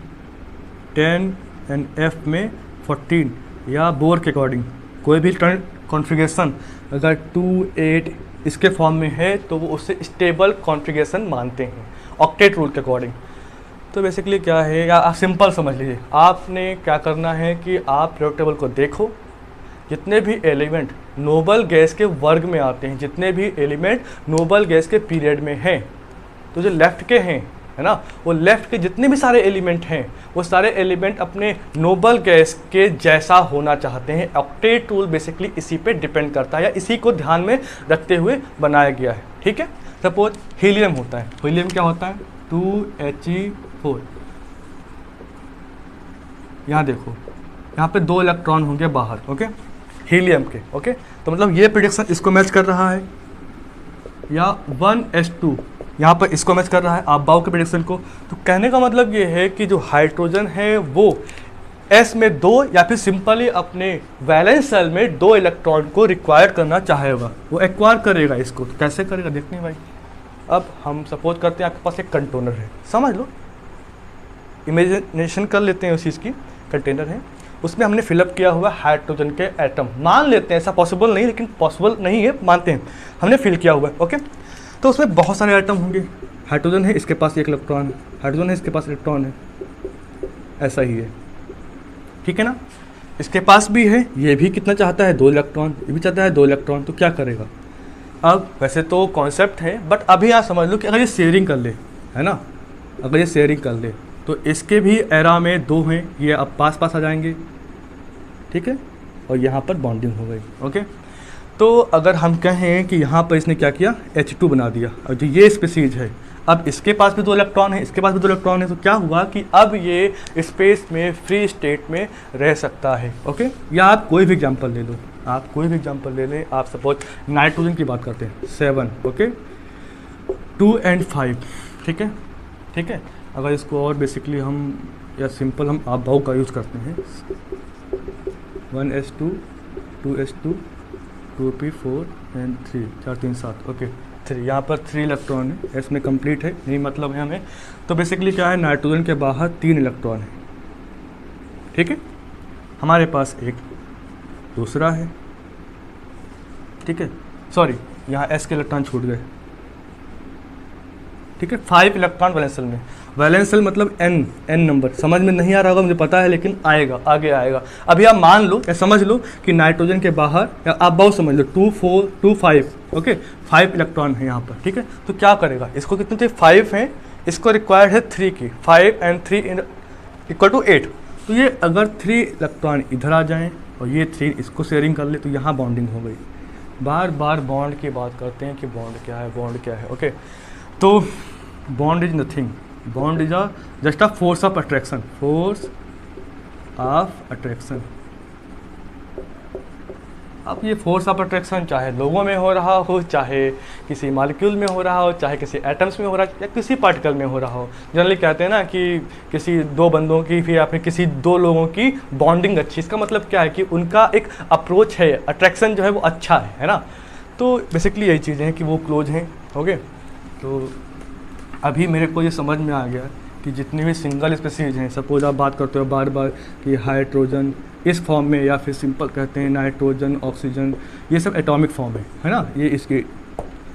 10 एंड F में 14 या बोर के अकॉर्डिंग कोई भी कॉन्फ़िगरेशन अगर 2, 8 इसके फॉर्म में है तो वो उससे स्टेबल कॉन्फ़िगरेशन मानते हैं ऑक्टेट रूल के अकॉर्डिंग। तो बेसिकली क्या है, या आप सिंपल समझ लीजिए, आपने क्या करना है कि आप पीरियोडिक टेबल को देखो, जितने भी एलिमेंट नोबल गैस के वर्ग में आते हैं, जितने भी एलिमेंट नोबल गैस के पीरियड में हैं, तो जो लेफ्ट के हैं, है ना, वो लेफ्ट के जितने भी सारे एलिमेंट हैं वो सारे एलिमेंट अपने नोबल गैस के जैसा होना चाहते हैं। ऑक्टेट रूल बेसिकली इसी पे डिपेंड करता है या इसी को ध्यान में रखते हुए बनाया गया है, ठीक है। सपोज हीलियम होता है, हीलियम क्या होता है, 2He4, यहाँ देखो, यहाँ पे 2 इलेक्ट्रॉन होंगे बाहर, ओके, हीलियम के, ओके। तो मतलब ये प्रेडिक्शन इसको मैच कर रहा है, या 1S2 यहाँ पर इसको मैच कर रहा है आप बाउ के प्रेडिक्शन को। तो कहने का मतलब ये है कि जो हाइड्रोजन है वो S में 2 या फिर सिंपली अपने वैलेंस सेल में 2 इलेक्ट्रॉन को रिक्वायर करना चाहेगा, वो एक्वायर करेगा इसको। तो कैसे करेगा देखते हैं भाई। अब हम सपोज करते हैं आपके पास एक कंटेनर है, समझ लो, इमेजिनेशन कर लेते हैं उस चीज़ की, कंटेनर है, उसमें हमने फिलअप किया हुआ हाइड्रोजन के एटम, मान लेते हैं, ऐसा पॉसिबल नहीं लेकिन पॉसिबल नहीं है, मानते हैं, हमने फिल किया हुआ है, ओके। तो उसमें बहुत सारे एटम होंगे, हाइड्रोजन है इसके पास एक इलेक्ट्रॉन है, हाइड्रोजन है इसके पास इलेक्ट्रॉन है, ऐसा ही है, ठीक है ना। इसके पास भी है, ये भी कितना चाहता है 2 इलेक्ट्रॉन, ये भी चाहता है 2 इलेक्ट्रॉन, तो क्या करेगा। अब वैसे तो कॉन्सेप्ट है, बट अभी आप समझ लो कि अगर ये शेयरिंग कर ले, है ना, अगर ये शेयरिंग कर ले तो इसके भी एरा में 2 हैं, ये अब पास पास आ जाएंगे, ठीक है, और यहाँ पर बॉन्डिंग हो गई, ओके। तो अगर हम कहें कि यहाँ पर इसने क्या किया, H2 बना दिया, और जो ये स्पीसीज है, अब इसके पास भी 2 इलेक्ट्रॉन है, इसके पास भी 2 इलेक्ट्रॉन है, तो क्या हुआ कि अब ये स्पेस में फ्री स्टेट में रह सकता है, ओके। या आप कोई भी एग्जांपल ले लो, आप कोई भी एग्जांपल ले लें, आप सपोज नाइट्रोजन की बात करते हैं, 7, ओके, 2 and 5, ठीक है, ठीक है। अगर इसको और बेसिकली हम या सिंपल हम आप भाव का यूज़ करते हैं, 1S2, 2S2, 2P4 and 3, 4, 3, 7, okay, 3, यहाँ पर 3 इलेक्ट्रॉन है, एस में कंप्लीट है, नहीं मतलब है हमें। तो बेसिकली क्या है, नाइट्रोजन के बाहर 3 इलेक्ट्रॉन है, ठीक है, हमारे पास एक दूसरा है, ठीक है, सॉरी यहाँ एस के इलेक्ट्रॉन छूट गए, ठीक है, 5 इलेक्ट्रॉन वैलेंस सेल में, वैलेंस सेल मतलब n नंबर, समझ में नहीं आ रहा होगा मुझे पता है, लेकिन आएगा, आगे आएगा। अभी आप मान लो या समझ लो कि नाइट्रोजन के बाहर, या आप बहुत समझ लो 2, 4, 2, 5, ओके, 5 इलेक्ट्रॉन है यहाँ पर, ठीक है। तो क्या करेगा, इसको कितने थे, 5 हैं, इसको रिक्वायर्ड है 3 की, 5 and 3 इक्वल टू 8। तो ये अगर 3 इलेक्ट्रॉन इधर आ जाएँ और ये 3 इसको शेयरिंग कर ले तो यहाँ बॉन्डिंग हो गई। बार बार बॉन्ड की बात करते हैं कि बॉन्ड क्या है, बॉन्ड क्या है, ओके। तो bond is nothing, bond is just a force of attraction, force of attraction, अब ये फोर्स ऑफ अट्रैक्शन चाहे लोगों में हो रहा हो, चाहे किसी मॉलिक्यूल में हो रहा हो, चाहे किसी एटम्स में हो रहा हो, या किसी पार्टिकल में हो रहा हो। जनरली कहते हैं ना कि किसी दो बंदों की फिर या फिर किसी दो लोगों की बॉन्डिंग अच्छी, इसका मतलब क्या है कि उनका एक अप्रोच है, अट्रैक्शन जो है वो अच्छा है ना। तो बेसिकली यही चीज़ें हैं कि वो क्लोज हैं। ओके, तो अभी मेरे को ये समझ में आ गया कि जितनी भी सिंगल स्पीसीज हैं, सपोज आप बात करते हो बार बार कि हाइड्रोजन इस फॉर्म में, या फिर सिंपल कहते हैं नाइट्रोजन, ऑक्सीजन, ये सब एटॉमिक फॉर्म है ना, ये इसकी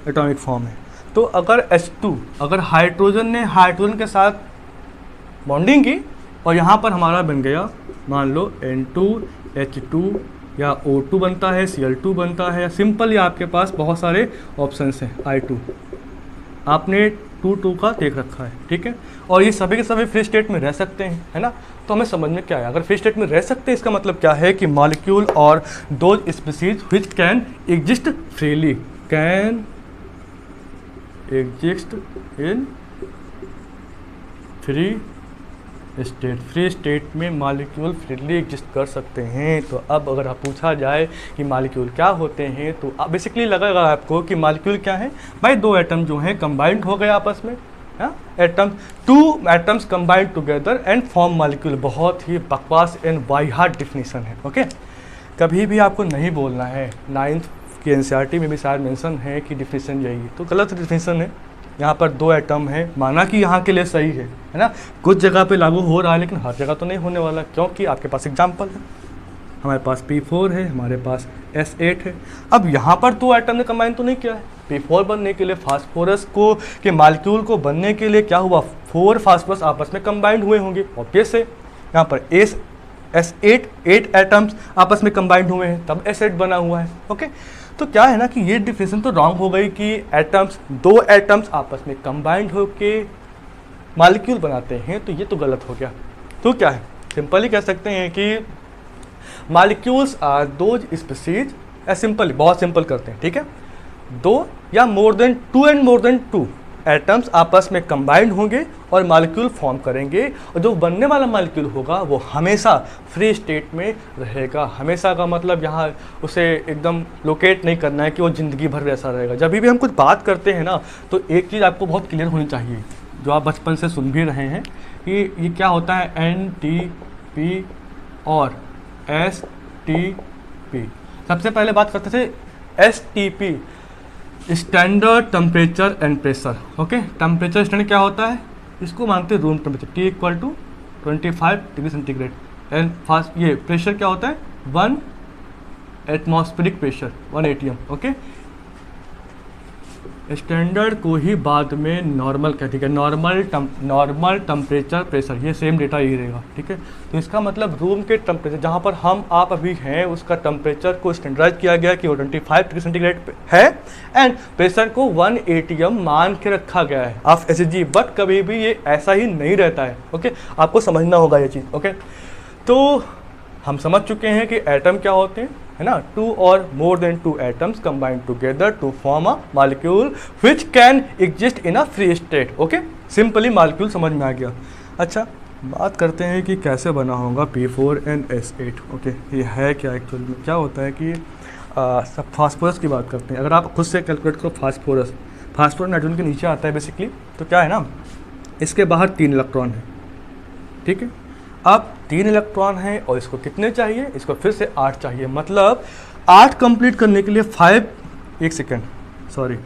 एटॉमिक फॉर्म है। तो अगर H2, अगर हाइड्रोजन ने हाइड्रोजन के साथ बॉन्डिंग की और यहाँ पर हमारा बन गया मान लो N2H2 या O2 बनता है, Cl2 बनता है, सिंपल, या आपके पास बहुत सारे ऑप्शंस हैं। I2 आपने 2 का देख रखा है, ठीक है, और ये सभी के सभी फ्री स्टेट में रह सकते हैं, है ना। तो हमें समझ में क्या है, अगर फ्री स्टेट में रह सकते हैं इसका मतलब क्या है कि मॉलिक्यूल और दो species which can exist freely, can exist in free state, free state में मॉलिक्यूल फ्रीली एग्जिस्ट कर सकते हैं। तो अब अगर आप पूछा जाए कि मॉलिक्यूल क्या होते हैं, तो अब बेसिकली लगेगा आपको कि मॉलिक्यूल क्या है भाई, दो एटम जो हैं कंबाइंड हो गए आपस में, atoms, two atoms combined together and form molecule. बहुत ही बकवास एंड वाई हार्ड डिफिनीशन है। ओके, कभी भी आपको नहीं बोलना है, 9th की NCERT में भी शायद मेंशन है कि डिफिनीशन यही है, तो गलत डिफिनीशन है। यहाँ पर दो एटम है, माना कि यहाँ के लिए सही है ना, कुछ जगह पे लागू हो रहा है लेकिन हर जगह तो नहीं होने वाला, क्योंकि आपके पास एग्जाम्पल है, हमारे पास P4 है, हमारे पास S8 है। अब यहाँ पर दो एटम ने कंबाइन तो नहीं किया है, P4 बनने के लिए फास्फोरस को के मॉलिक्यूल को बनने के लिए क्या हुआ, 4 फास्फोरस आपस में कंबाइंड हुए होंगे, ऑब्वियस है। यहाँ पर S8 8 एटम्स आपस में कंबाइंड हुए हैं, तब S8 बना हुआ है। ओके, तो क्या है ना कि ये डिफिनेशन तो रॉन्ग हो गई कि एटम्स, दो एटम्स आपस में कंबाइंड होके मॉलिक्यूल बनाते हैं, तो ये तो गलत हो गया। तो क्या है, सिंपली कह सकते हैं कि मॉलिक्यूल्स आर दो स्पीसीज, सिंपली बहुत सिंपल करते हैं, ठीक है, दो या more than two and more than two atoms आपस में कंबाइंड होंगे और मॉलिक्यूल फॉर्म करेंगे, और जो बनने वाला मॉलिक्यूल होगा वो हमेशा फ्री स्टेट में रहेगा। हमेशा का मतलब यहाँ उसे एकदम लोकेट नहीं करना है कि वो ज़िंदगी भर वैसा रहेगा। जब भी हम कुछ बात करते हैं ना, तो एक चीज़ आपको बहुत क्लियर होनी चाहिए, जो आप बचपन से सुन भी रहे हैं कि ये क्या होता है, NTP और STP। सबसे पहले बात करते थे STP, standard temperature and pressure. Okay, temperature standard क्या होता है, इसको मानते हैं room temperature, T = 25 degree centigrade, and fast ये प्रेशर क्या होता है, 1 atmospheric pressure, 1 ATM। Okay, standard को ही बाद में नॉर्मल कहते हैं, नॉर्मल टेम्परेचर प्रेशर, ये सेम डेटा ही रहेगा, ठीक है। तो इसका मतलब रूम के टेम्परेचर जहाँ पर हम आप अभी हैं उसका टेम्परेचर को स्टैंडर्डाइज किया गया कि वो 25 डिग्री सेंटीग्रेड है, एंड प्रेशर को 1 ATM मान के रखा गया है ऑफ SG। बट कभी भी ये ऐसा ही नहीं रहता है। ओके, आपको समझना होगा ये चीज़। ओके, तो हम समझ चुके हैं कि एटम क्या होते हैं, है ना, 2 और more than 2 atoms combined together to form a molecule which can exist in a free state. Okay, simply molecule समझ में आ गया। अच्छा, बात करते हैं कि कैसे बना होगा P4 एंड S8। ओके, ये है क्या एक्चुअली में, क्या होता है कि सब फास्फोरस की बात करते हैं। अगर आप खुद से कैलकुलेट करो फास्फोरस नाइट्रोजन के नीचे आता है बेसिकली, तो क्या है ना, इसके बाहर 3 इलेक्ट्रॉन है, ठीक है। अब 3 इलेक्ट्रॉन है और इसको कितने चाहिए, इसको फिर से 8 चाहिए, मतलब 8 कंप्लीट करने के लिए 5, एक सेकेंड सॉरी,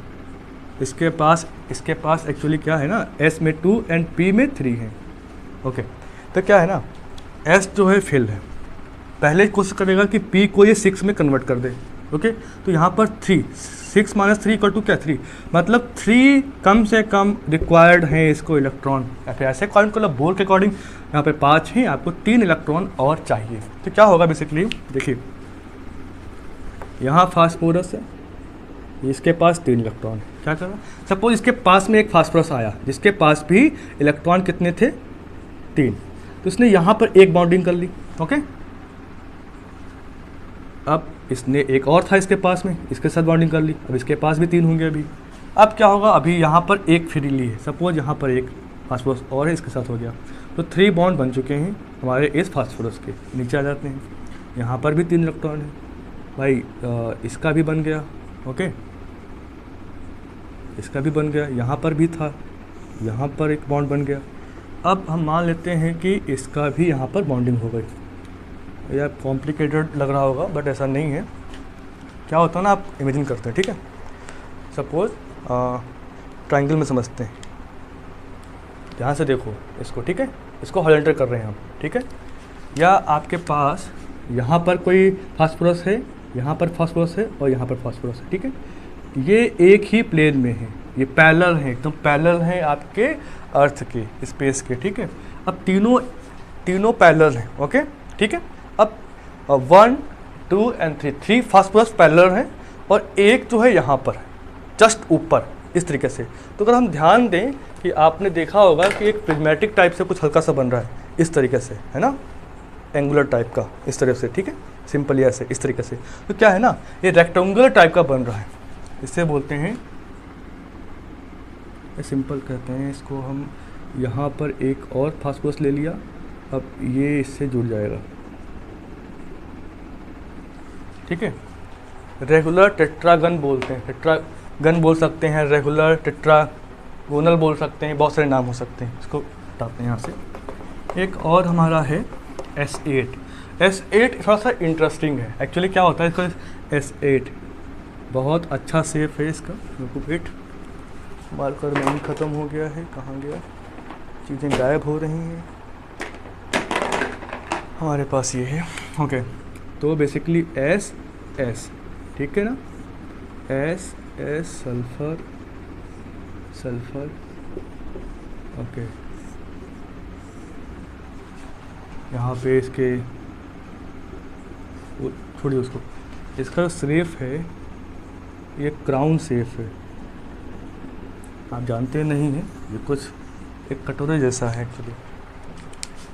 इसके पास एक्चुअली क्या है ना, S में 2 एंड P में 3 है। ओके, तो क्या है ना, S जो है फिल है, पहले कोशिश करेगा कि P को ये 6 में कन्वर्ट कर दे। ओके, तो यहाँ पर 3, 6 - 3 = क्या 3, मतलब 3 कम से कम रिक्वायर्ड हैं इसको इलेक्ट्रॉन, या फिर ऐसे काउंट कर लो बोर के अकॉर्डिंग, यहाँ पे 5 हैं, आपको 3 इलेक्ट्रॉन और चाहिए। तो क्या होगा बेसिकली, देखिए यहाँ फास्फोरस है, इसके पास 3 इलेक्ट्रॉन है, क्या कर रहा, सपोज इसके पास में एक फास्फोरस आया जिसके पास भी इलेक्ट्रॉन कितने थे, 3, तो इसने यहाँ पर एक बॉन्डिंग कर ली। ओके, अब इसने एक और था इसके पास में, इसके साथ बॉन्डिंग कर ली, अब इसके पास भी 3 होंगे अभी। अब क्या होगा, अभी यहाँ पर एक फ्रीली है, सपोज यहाँ पर एक फास्फोरस और है, इसके साथ हो गया, तो 3 बॉन्ड बन चुके हैं हमारे इस फास्फोरस के। नीचे आ जाते हैं, यहाँ पर भी 3 इलेक्ट्रॉन है, भाई इसका भी बन गया, ओके, इसका भी बन गया, यहाँ पर भी था, यहाँ पर एक बॉन्ड बन गया। अब हम मान लेते हैं कि इसका भी यहाँ पर बॉन्डिंग हो गई। यार कॉम्प्लिकेटेड लग रहा होगा बट ऐसा नहीं है। क्या होता है ना, आप इमेजिन करते हैं, ठीक है, सपोज ट्रायंगल में समझते हैं, ध्यान से देखो इसको, ठीक है, इसको हॉरिजॉन्टल कर रहे हैं हम, ठीक है, या आपके पास यहाँ पर कोई फास्फोरस है, यहाँ पर फास्फोरस है और यहाँ पर फास्फोरस है, ठीक है, ये एक ही प्लेन में है, ये पैरेलल है, एकदम पैरेलल है आपके अर्थ के, स्पेस के, ठीक है। अब तीनों पैरेलल हैं, ओके, ठीक है। अब 1 2 एंड 3 फास्फोरस पैरेलल हैं और एक जो है यहाँ पर जस्ट ऊपर, इस तरीके से। तो अगर हम ध्यान दें कि आपने देखा होगा कि एक प्रिज्मेटिक टाइप से कुछ हल्का सा बन रहा है, इस तरीके से, है ना, एंगुलर टाइप का, इस तरह से, ठीक है, सिंपली ऐसे, इस तरीके से। तो क्या है ना, ये रेक्टेंगुलर टाइप का बन रहा है, इसे बोलते हैं, ये सिंपल कहते हैं इसको हम। यहाँ पर एक और फास्फोरस ले लिया, अब ये इससे जुड़ जाएगा, ठीक है। रेगुलर टेट्रागन बोलते हैं, टेट्रागन बोल सकते हैं, रेगुलर टेट्रागोनल बोल सकते हैं, बहुत सारे नाम हो सकते हैं। इसको हटाते हैं यहाँ से। एक और हमारा है S8 थोड़ा सा इंटरेस्टिंग है एक्चुअली। क्या होता है इसका, S8 बहुत अच्छा शेप है इसका। वेट, मार्कर नहीं ख़त्म हो गया है, कहाँ गया, चीज़ें गायब हो रही हैं। हमारे पास ये है, ओके। तो बेसिकली S, ठीक है ना, S सल्फर, ओके। यहाँ पे इसके छोड़िए उसको, इसका शेप है ये क्राउन शेप है, आप जानते नहीं हैं, ये कुछ एक कटोरे जैसा है एक्चुअली,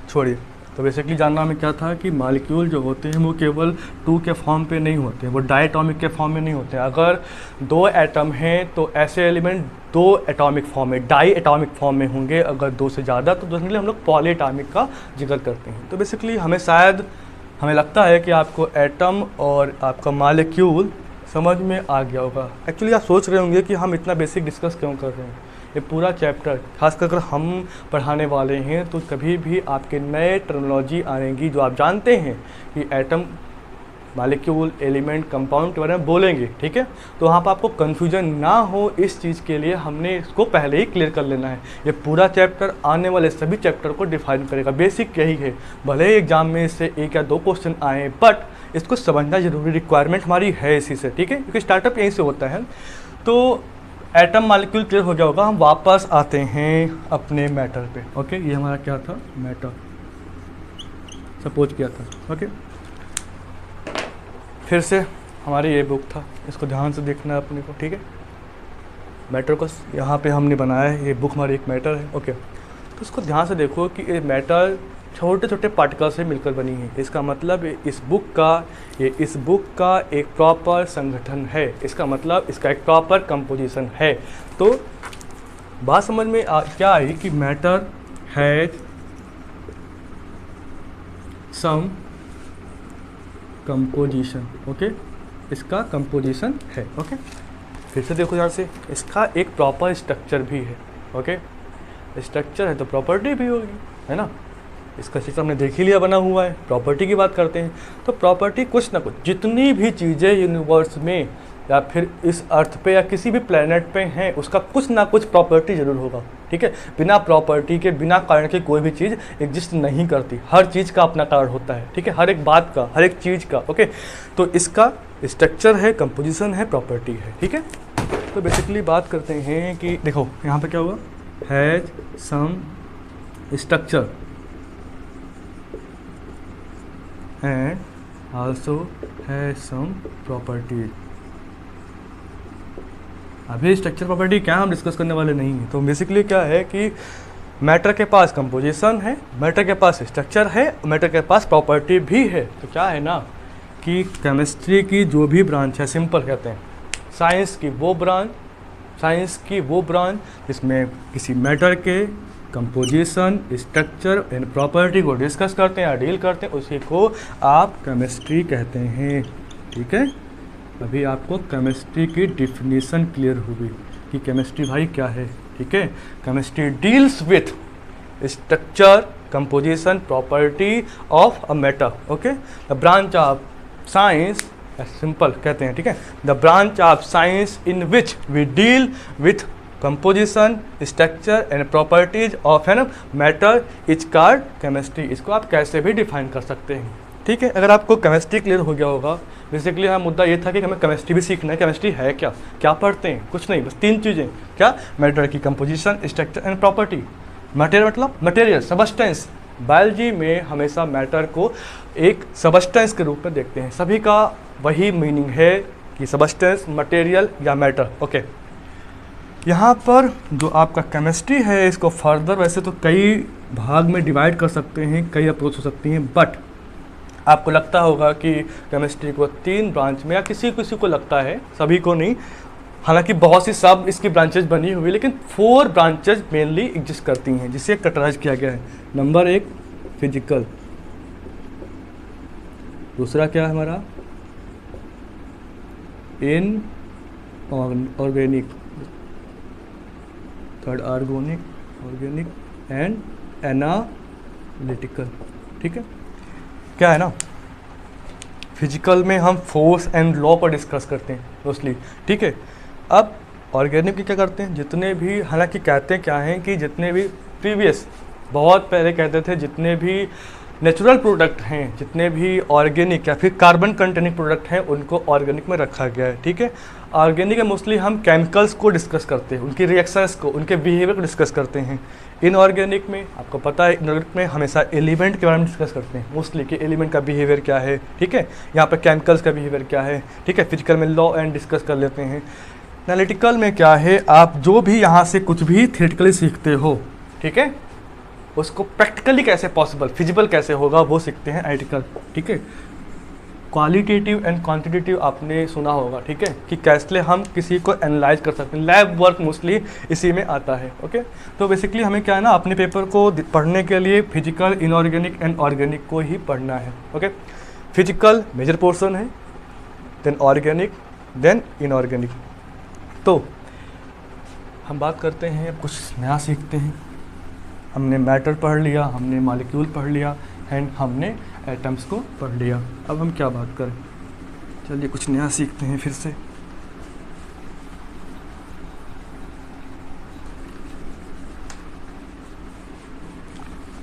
छोड़िए। तो बेसिकली जानना में क्या था कि मॉलिक्यूल जो होते हैं वो केवल 2 के फॉर्म पे नहीं होते हैं, वो डायटॉमिक के फॉर्म में नहीं होते हैं। अगर 2 एटम हैं तो ऐसे एलिमेंट 2 एटॉमिक फॉर्म में, डाई एटॉमिक फॉर्म में होंगे। अगर 2 से ज़्यादा तो बेसिकली हम लोग पॉली एटॉमिक का जिक्र करते हैं। तो बेसिकली हमें लगता है कि आपको एटम और आपका मॉलिक्यूल समझ में आ गया होगा। एक्चुअली आप सोच रहे होंगे कि हम इतना बेसिक डिस्कस क्यों कर रहे हैं। ये पूरा चैप्टर खासकर अगर हम पढ़ाने वाले हैं तो कभी भी आपके नए टर्मिनोलॉजी आएंगी जो आप जानते हैं कि एटम, मॉलिक्यूल, एलिमेंट, कंपाउंड के बारे में बोलेंगे, ठीक है। तो वहाँ पर आपको कन्फ्यूजन ना हो, इस चीज़ के लिए हमने इसको पहले ही क्लियर कर लेना है। ये पूरा चैप्टर आने वाले सभी चैप्टर को डिफाइन करेगा। बेसिक यही है, भले ही एग्जाम में इससे 1 या 2 क्वेश्चन आए, बट इसको समझना जरूरी, रिक्वायरमेंट हमारी है इसी से, ठीक है, क्योंकि स्टार्टअप यहीं से होता है। तो एटम मॉलिक्यूल क्लियर हो गया होगा। हम वापस आते हैं अपने मैटर पे, ओके। ये हमारा क्या था, मैटर सपोज किया था, ओके। फिर से हमारी ये बुक था, इसको ध्यान से देखना है अपने को, ठीक है। मैटर को यहाँ पे हमने बनाया है, ये बुक हमारी एक मैटर है, ओके। तो इसको ध्यान से देखो कि ये मैटर छोटे छोटे पार्टिकल से मिलकर बनी है। इसका मतलब इस बुक का एक प्रॉपर संगठन है, इसका मतलब इसका एक प्रॉपर कंपोजिशन है। तो बात समझ में क्या आई कि matter has some composition, okay, इसका कंपोजिशन है, ओके। फिर से देखो यहाँ से, इसका एक प्रॉपर स्ट्रक्चर भी है, ओके। स्ट्रक्चर है तो प्रॉपर्टी भी होगी, है ना। इसका स्ट्रक्चर हमने देख ही लिया बना हुआ है। प्रॉपर्टी की बात करते हैं तो प्रॉपर्टी कुछ ना कुछ, जितनी भी चीज़ें यूनिवर्स में या फिर इस अर्थ पे या किसी भी प्लेनेट पे हैं, उसका कुछ ना कुछ प्रॉपर्टी जरूर होगा, ठीक है। बिना प्रॉपर्टी के, बिना कारण के कोई भी चीज़ एग्जिस्ट नहीं करती। हर चीज़ का अपना कारण होता है, ठीक है, हर एक बात का, हर एक चीज़ का, ओके। तो इसका स्ट्रक्चर है, कंपोजिशन है, प्रॉपर्टी है, ठीक है। तो बेसिकली बात करते हैं कि देखो यहाँ पे क्या हुआ, has some structure and also has some properties. अभी स्ट्रक्चर प्रॉपर्टी क्या हम डिस्कस करने वाले नहीं हैं। तो बेसिकली क्या है कि मैटर के पास कंपोजिशन है, मैटर के पास स्ट्रक्चर है, मैटर के पास प्रॉपर्टी भी है। तो क्या है ना कि केमिस्ट्री की जो भी ब्रांच है, सिंपल कहते हैं साइंस की वो ब्रांच जिसमें किसी मैटर के कंपोजिशन, स्ट्रक्चर एंड प्रॉपर्टी को डिस्कस करते हैं या डील करते हैं, उसी को आप केमिस्ट्री कहते हैं। ठीक है, अभी आपको केमिस्ट्री की डिफिनीशन क्लियर होगी कि केमिस्ट्री भाई क्या है। ठीक है, chemistry deals with structure, composition, property of a matter. Okay, the branch of science, simple कहते हैं। ठीक है, the branch of science in which we deal with composition, structure and properties of an matter is called chemistry. इसको आप कैसे भी define कर सकते हैं। ठीक है, अगर आपको केमिस्ट्री क्लियर हो गया होगा, बेसिकली हमारा मुद्दा ये था कि हमें केमिस्ट्री भी सीखना है। केमिस्ट्री है क्या, क्या पढ़ते हैं, कुछ नहीं, बस 3 चीज़ें। क्या, मैटर की composition, structure and property. Material मतलब मटेरियल, सबस्टेंस। बायोलॉजी में हमेशा मैटर को एक सबस्टेंस के रूप में देखते हैं। सभी का वही मीनिंग है कि सबस्टेंस, मटेरियल या मैटर। ओके, यहाँ पर जो आपका केमिस्ट्री है, इसको फर्दर वैसे तो कई भाग में डिवाइड कर सकते हैं, कई अप्रोच हो सकती हैं, बट आपको लगता होगा कि केमिस्ट्री को 3 ब्रांच में, या किसी किसी को लगता है, सभी को नहीं, हालांकि बहुत सी सब इसकी ब्रांचेज बनी हुई है, लेकिन 4 ब्रांचेज मेनली एग्जिस्ट करती हैं, जिसे कैटेगराइज किया गया है। नंबर 1 फिजिकल, दूसरा क्या है हमारा in organic, third organic and analytical. ठीक है, क्या है ना, फिजिकल में हम फोर्स एंड लॉ पर डिस्कस करते हैं मोस्टली। ठीक है, अब ऑर्गेनिक की क्या करते हैं, जितने भी, हालांकि कहते हैं क्या हैं कि जितने भी प्रीवियस, बहुत पहले कहते थे जितने भी नेचुरल प्रोडक्ट हैं, जितने भी ऑर्गेनिक या फिर कार्बन कंटेनिंग प्रोडक्ट हैं, उनको ऑर्गेनिक में रखा गया है। ठीक है, ऑर्गेनिक में मोस्टली हम केमिकल्स को डिस्कस करते हैं, उनकी रिएक्शंस को, उनके बिहेवियर को डिस्कस करते हैं। इनऑर्गेनिक में आपको पता है, इनऑर्गेनिक में हमेशा एलिमेंट के बारे में डिस्कस करते हैं मोस्टली, कि एलिमेंट का बिहेवियर क्या है। ठीक है, यहाँ पर केमिकल्स का बिहेवियर क्या है। ठीक है, फिजिकल में लॉ एंड डिस्कस कर लेते हैं। एनालिटिकल में क्या है, आप जो भी यहाँ से कुछ भी थियोरेटिकली सीखते हो, ठीक है, उसको प्रैक्टिकली कैसे पॉसिबल, फिजिबल कैसे होगा, वो सीखते हैं एनालिटिकल। ठीक है, क्वालिटेटिव एंड क्वांटिटेटिव आपने सुना होगा। ठीक है, कि कैसे हम किसी को एनालाइज कर सकते हैं, लैब वर्क मोस्टली इसी में आता है। ओके, तो बेसिकली हमें क्या है ना, अपने पेपर को पढ़ने के लिए फिजिकल, इनऑर्गेनिक एंड ऑर्गेनिक को ही पढ़ना है। ओके, फिजिकल मेजर पोर्शन है, देन ऑर्गेनिक, देन इनऑर्गेनिक। तो हम बात करते हैं, अब कुछ नया सीखते हैं। हमने मैटर पढ़ लिया, हमने मॉलिक्यूल पढ़ लिया एंड हमने एटम्स को पढ़ लिया। अब हम क्या बात करें, चलिए कुछ नया सीखते हैं फिर से।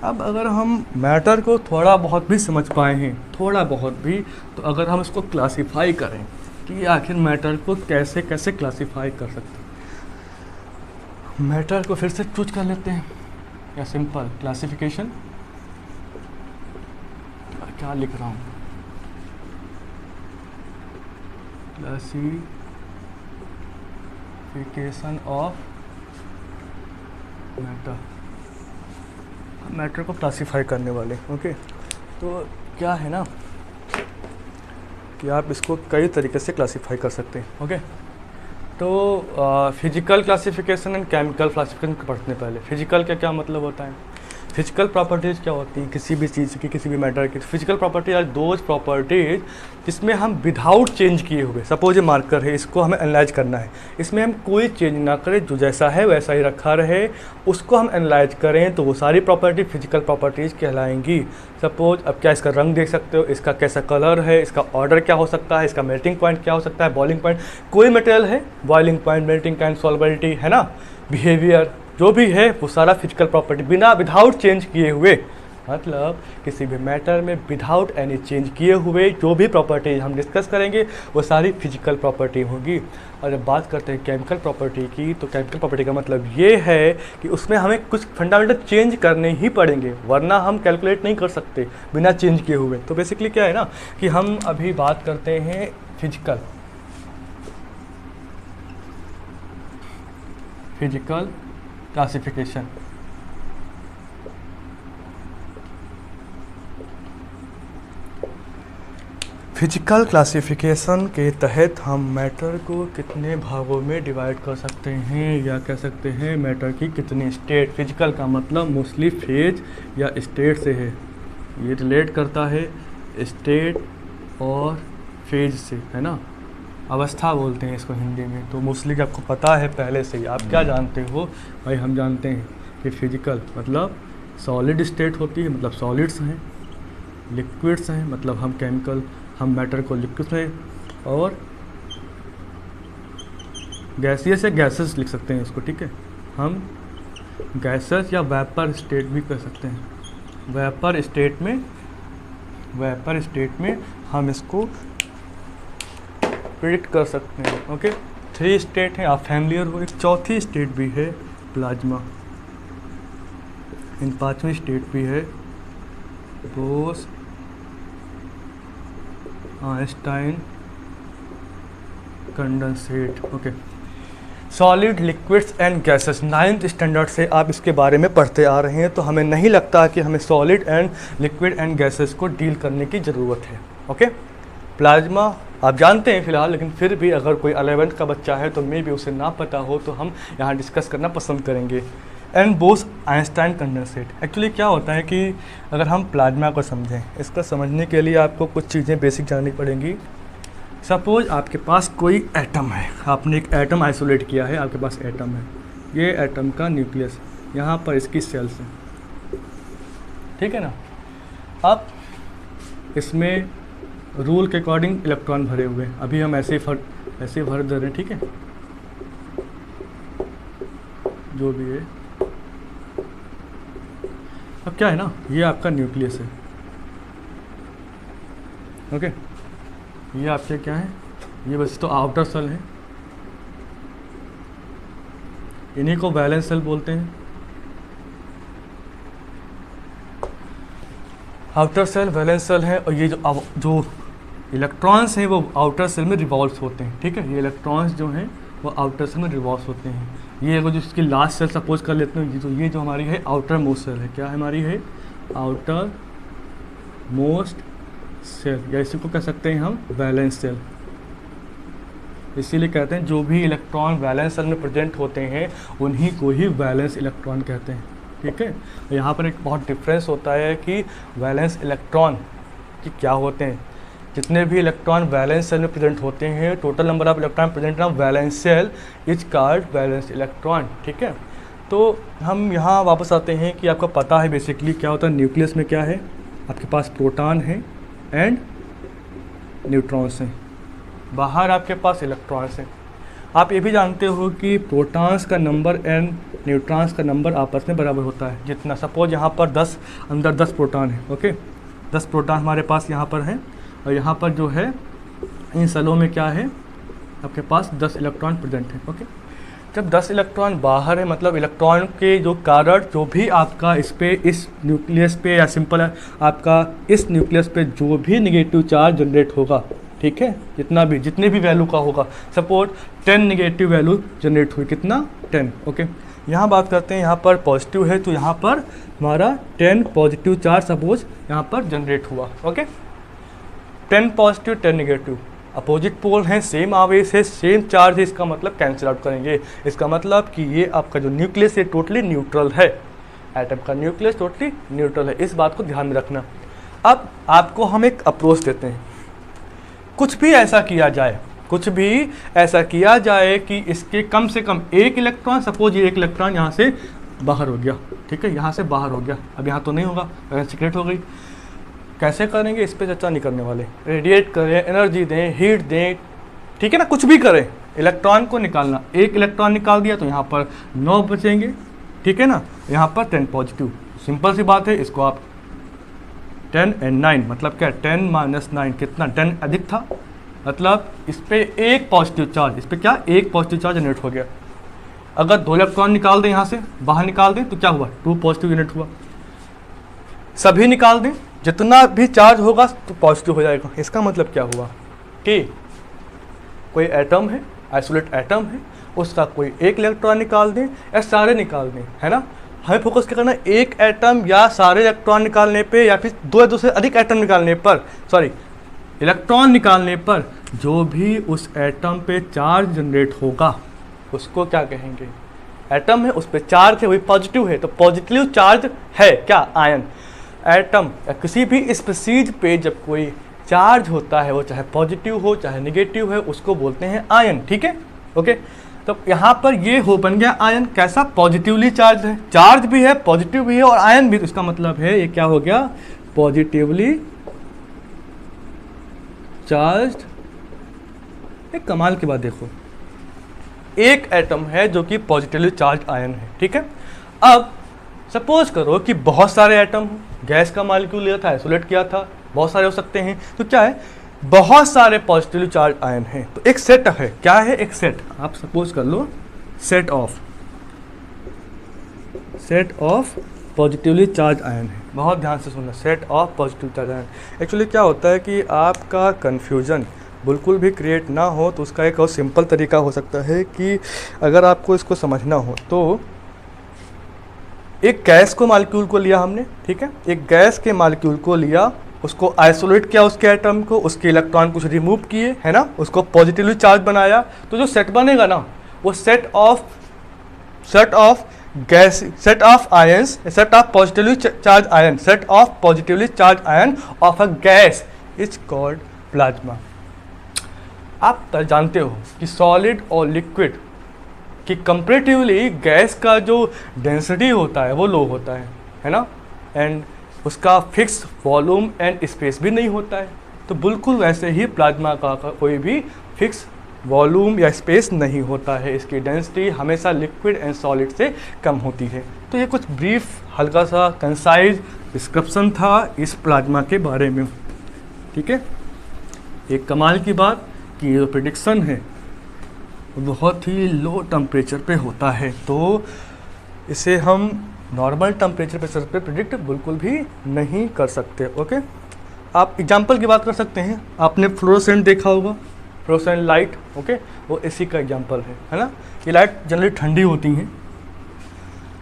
अब अगर हम मैटर को थोड़ा बहुत भी समझ पाए हैं, थोड़ा बहुत भी, तो अगर हम इसको क्लासीफाई करें कि आखिर मैटर को कैसे कैसे क्लासीफाई कर सकते हैं। मैटर को फिर से चूज कर लेते हैं, या सिंपल क्लासिफिकेशन, क्या लिख रहा हूँ, क्लासिफिकेशन ऑफ मैटर, मैटर को क्लासिफाई करने वाले। ओके, तो क्या है ना कि आप इसको कई तरीके से क्लासिफाई कर सकते हैं। ओके, तो physical classification and chemical classification पढ़ने पहले फिजिकल का क्या मतलब होता है। फिजिकल प्रॉपर्टीज़ क्या होती हैं किसी भी चीज़ की, किसी भी मैटर की। Physical properties are those properties जिसमें हम विदाउट चेंज किए हुए, सपोज ये मार्कर है, इसको हमें एनालाइज करना है, इसमें हम कोई चेंज ना करें, जो जैसा है वैसा ही रखा रहे, उसको हम एनालाइज करें, तो वो सारी प्रॉपर्टी फिजिकल प्रॉपर्टीज़ कहलाएंगी। सपोज अब क्या, इसका रंग देख सकते हो, इसका कैसा कलर है, इसका ऑर्डर क्या हो सकता है, इसका मेल्टिंग पॉइंट क्या हो सकता है, बॉइलिंग पॉइंट, कोई मटेरियल है, boiling point, melting point, solubility, है ना, बिहेवियर, जो भी है वो सारा फिजिकल प्रॉपर्टी विदाउट चेंज किए हुए, मतलब किसी भी मैटर में विदाउट एनी चेंज किए हुए जो भी प्रॉपर्टी हम डिस्कस करेंगे वो सारी फिजिकल प्रॉपर्टी होगी। और जब बात करते हैं केमिकल प्रॉपर्टी की, तो केमिकल प्रॉपर्टी का मतलब ये है कि उसमें हमें कुछ फंडामेंटल चेंज करने ही पड़ेंगे, वरना हम कैलकुलेट नहीं कर सकते बिना चेंज किए हुए। तो बेसिकली क्या है ना कि हम अभी बात करते हैं फिजिकल क्लासिफिकेशन। फिजिकल क्लासिफिकेशन के तहत हम मैटर को कितने भागों में डिवाइड कर सकते हैं, या कह सकते हैं मैटर की कितनी स्टेट। फिजिकल का मतलब मोस्टली फेज या स्टेट से है, ये रिलेट करता है स्टेट और फेज से, है ना, अवस्था बोलते हैं इसको हिंदी में। तो मोस्टली आपको पता है पहले से ही। आप क्या जानते हो भाई? हम जानते हैं कि फिजिकल मतलब सॉलिड स्टेट होती है, मतलब सॉलिड्स हैं, लिक्विड्स हैं मतलब हम केमिकल, हम मैटर को लिक्विड में, और गैसियस या गैसेस लिख सकते हैं इसको, ठीक है। हम गैसेस या वेपर स्टेट भी कर सकते हैं। वेपर स्टेट में हम इसको प्रेडिक्ट कर सकते हैं। ओके, 3 स्टेट हैं, आप फैमिलियर हो। एक चौथी स्टेट भी है प्लाज्मा, इन 5वीं स्टेट भी है Bose Einstein condensate. Okay, solid, liquids and gases 9th standard से आप इसके बारे में पढ़ते आ रहे हैं, तो हमें नहीं लगता कि हमें solid and liquid and gases को डील करने की ज़रूरत है। ओके, प्लाज्मा आप जानते हैं फिलहाल, लेकिन फिर भी अगर कोई 11th का बच्चा है तो मे भी उसे ना पता हो, तो हम यहाँ डिस्कस करना पसंद करेंगे। And boss Einstein condensate. Actually क्या होता है कि अगर हम प्लाज्मा को समझें, इसका समझने के लिए आपको कुछ चीज़ें बेसिक जाननी पड़ेंगी। सपोज आपके पास कोई एटम है, आपने एक एटम आइसोलेट किया है, आपके पास एटम है, ये एटम का न्यूक्लियस, यहाँ पर इसकी सेल्स हैं, ठीक है ना। अब इसमें रूल के अकॉर्डिंग इलेक्ट्रॉन भरे हुए हैं, अभी हम ऐसे भर दे रहे हैं, ठीक है, जो भी है। अब क्या है ना, ये आपका न्यूक्लियस है। ओके, ये आपके क्या है, ये बस तो आउटर सेल है, इन्हीं को वैलेंस सेल बोलते हैं। आउटर सेल, वैलेंस सेल है, और ये जो इलेक्ट्रॉन्स हैं वो आउटर सेल में रिवॉल्व होते हैं, ठीक है। ये इलेक्ट्रॉन्स जो हैं वो आउटर सेल में रिवॉल्व होते हैं। ये अगर जो इसकी लास्ट सेल सपोज कर लेते हैं, तो ये जो हमारी है आउटर मोस्ट सेल है, क्या है हमारी है आउटर मोस्ट सेल, या इसी को कह सकते हैं हम वैलेंस सेल। इसीलिए कहते हैं जो भी इलेक्ट्रॉन वैलेंस सेल में प्रेजेंट होते हैं उन्हीं को ही वैलेंस इलेक्ट्रॉन कहते हैं, ठीक है। यहाँ पर एक बहुत डिफरेंस होता है कि वैलेंस इलेक्ट्रॉन कि क्या होते हैं। जितने भी इलेक्ट्रॉन वैलेंस सेल में प्रेजेंट होते हैं, total number of electron present of valence shell is called valence electron, ठीक है। तो हम यहाँ वापस आते हैं कि आपको पता है बेसिकली क्या होता है। न्यूक्लियस में क्या है, आपके पास प्रोटॉन है एंड न्यूट्रॉन्स हैं, बाहर आपके पास इलेक्ट्रॉन्स हैं। आप ये भी जानते हो कि प्रोटॉन्स का नंबर एंड न्यूट्रॉन्स का नंबर आपस में बराबर होता है। जितना सपोज यहाँ पर 10 अंदर 10 प्रोटॉन है, ओके, 10 प्रोटॉन हमारे पास यहाँ पर है, और यहाँ पर जो है इन सेलों में क्या है, आपके पास 10 इलेक्ट्रॉन प्रेजेंट है, ओके। जब 10 इलेक्ट्रॉन बाहर है, मतलब इलेक्ट्रॉन के जो कारण जो भी आपका इस पे, इस न्यूक्लियस पे, या सिंपल है आपका इस न्यूक्लियस पे जो भी निगेटिव चार्ज जनरेट होगा, ठीक है, जितने भी वैल्यू का होगा, सपोज 10 निगेटिव वैल्यू जनरेट हुई, कितना 10, ओके। यहाँ बात करते हैं, यहाँ पर पॉजिटिव है तो यहाँ पर हमारा 10 पॉजिटिव चार्ज सपोज यहाँ पर जनरेट हुआ, okay. 10 positive 10 negative, opposite pole हैं, सेम आवेश है, सेम चार्ज है, इसका मतलब कैंसिल आउट करेंगे। इसका मतलब कि ये आपका जो न्यूक्लियस है टोटली न्यूट्रल है, एटम का न्यूक्लियस टोटली न्यूट्रल है, इस बात को ध्यान में रखना। अब आपको हम एक अप्रोच देते हैं, कुछ भी ऐसा किया जाए कि इसके कम से कम एक इलेक्ट्रॉन, सपोज ये एक इलेक्ट्रॉन यहाँ से बाहर हो गया, ठीक है, यहाँ से बाहर हो गया, अब यहाँ तो नहीं होगा, सीक्रेट हो गई। कैसे करेंगे इस पे चर्चा नहीं करने वाले। रेडिएट करें, एनर्जी दें, हीट दें, ठीक है ना, कुछ भी करें, इलेक्ट्रॉन को निकालना, एक इलेक्ट्रॉन निकाल दिया तो यहाँ पर 9 बचेंगे, ठीक है ना, यहाँ पर 10 पॉजिटिव, सिंपल सी बात है। इसको आप 10 and 9 मतलब क्या, 10 - 9 कितना, 10 अधिक था, मतलब इस पर एक पॉजिटिव चार्ज, इस पर क्या एक पॉजिटिव चार्ज जनरेट हो गया। अगर 2 इलेक्ट्रॉन निकाल दें, यहाँ से बाहर निकाल दें तो क्या हुआ, 2 पॉजिटिव जनरेट हुआ। सभी निकाल दें, जितना भी चार्ज होगा तो पॉजिटिव हो जाएगा। इसका मतलब क्या हुआ कि कोई एटम है, आइसोलेट एटम है, उसका कोई एक इलेक्ट्रॉन निकाल दें या सारे निकाल दें, है ना। हमें फोकस क्या करना है, एक एटम या सारे इलेक्ट्रॉन निकालने पे, या फिर 2 से अधिक एटम निकालने पर, इलेक्ट्रॉन निकालने पर जो भी उस एटम पे चार्ज जनरेट होगा उसको क्या कहेंगे। एटम है, उस पर चार्ज है, वही पॉजिटिव है, तो पॉजिटिव चार्ज है क्या, आयन। एटम या किसी भी स्पीसीज पे जब कोई चार्ज होता है वो चाहे पॉजिटिव हो चाहे नेगेटिव है उसको बोलते हैं आयन, ठीक है। ओके, तो यहाँ पर ये हो बन गया आयन, कैसा, पॉजिटिवली चार्ज है, चार्ज भी है पॉजिटिव भी है और आयन भी, तो इसका मतलब है ये क्या हो गया, पॉजिटिवली चार्ज। एक कमाल की बात देखो, एक एटम है जो कि पॉजिटिवली चार्ज आयन है, ठीक है। अब सपोज करो कि बहुत सारे एटम हो, गैस का मॉलिक्यूल लिया था, आइसोलेट किया था, बहुत सारे हो सकते हैं, तो क्या है, बहुत सारे पॉजिटिवली चार्ज आयन हैं, तो एक सेट है, क्या है, एक सेट, आप सपोज कर लो set of positively charge ion है। बहुत ध्यान से सुनना, set of positive charge ion. Actually क्या होता है कि आपका कन्फ्यूजन बिल्कुल भी क्रिएट ना हो तो उसका एक और सिंपल तरीका हो सकता है कि अगर आपको इसको समझना हो तो एक गैस को मॉलिक्यूल को लिया हमने, ठीक है, एक गैस के मॉलिक्यूल को लिया, उसको आइसोलेट किया उसके एटम को, उसके इलेक्ट्रॉन कुछ रिमूव किए, है ना, उसको पॉजिटिवली चार्ज बनाया, तो जो सेट बनेगा ना वो set of gas, set of ions, set of positively charge ion, set of positively charge ion of a gas is called plasma. आप जानते हो कि सॉलिड और लिक्विड कि कंपैरेटिवली गैस का जो डेंसिटी होता है वो लो होता है ना, एंड उसका फिक्स वॉल्यूम एंड स्पेस भी नहीं होता है, तो बिल्कुल वैसे ही प्लाज्मा का कोई भी फिक्स वॉल्यूम या स्पेस नहीं होता है, इसकी डेंसिटी हमेशा लिक्विड एंड सॉलिड से कम होती है। तो ये कुछ ब्रीफ हल्का सा कंसाइज डिस्क्रिप्शन था इस प्लाज्मा के बारे में, ठीक है। एक कमाल की बात कि जो प्रेडिक्शन है बहुत ही लो टेम्परेचर पे होता है, तो इसे हम नॉर्मल टेम्परेचर प्रेशर पे प्रेडिक्ट बिल्कुल भी नहीं कर सकते। ओके, आप एग्जांपल की बात कर सकते हैं, आपने फ्लोरोसेंट देखा होगा, फ्लोरोसेंट लाइट, ओके, वो इसी का एग्जांपल है ना। ये लाइट जनरली ठंडी होती हैं,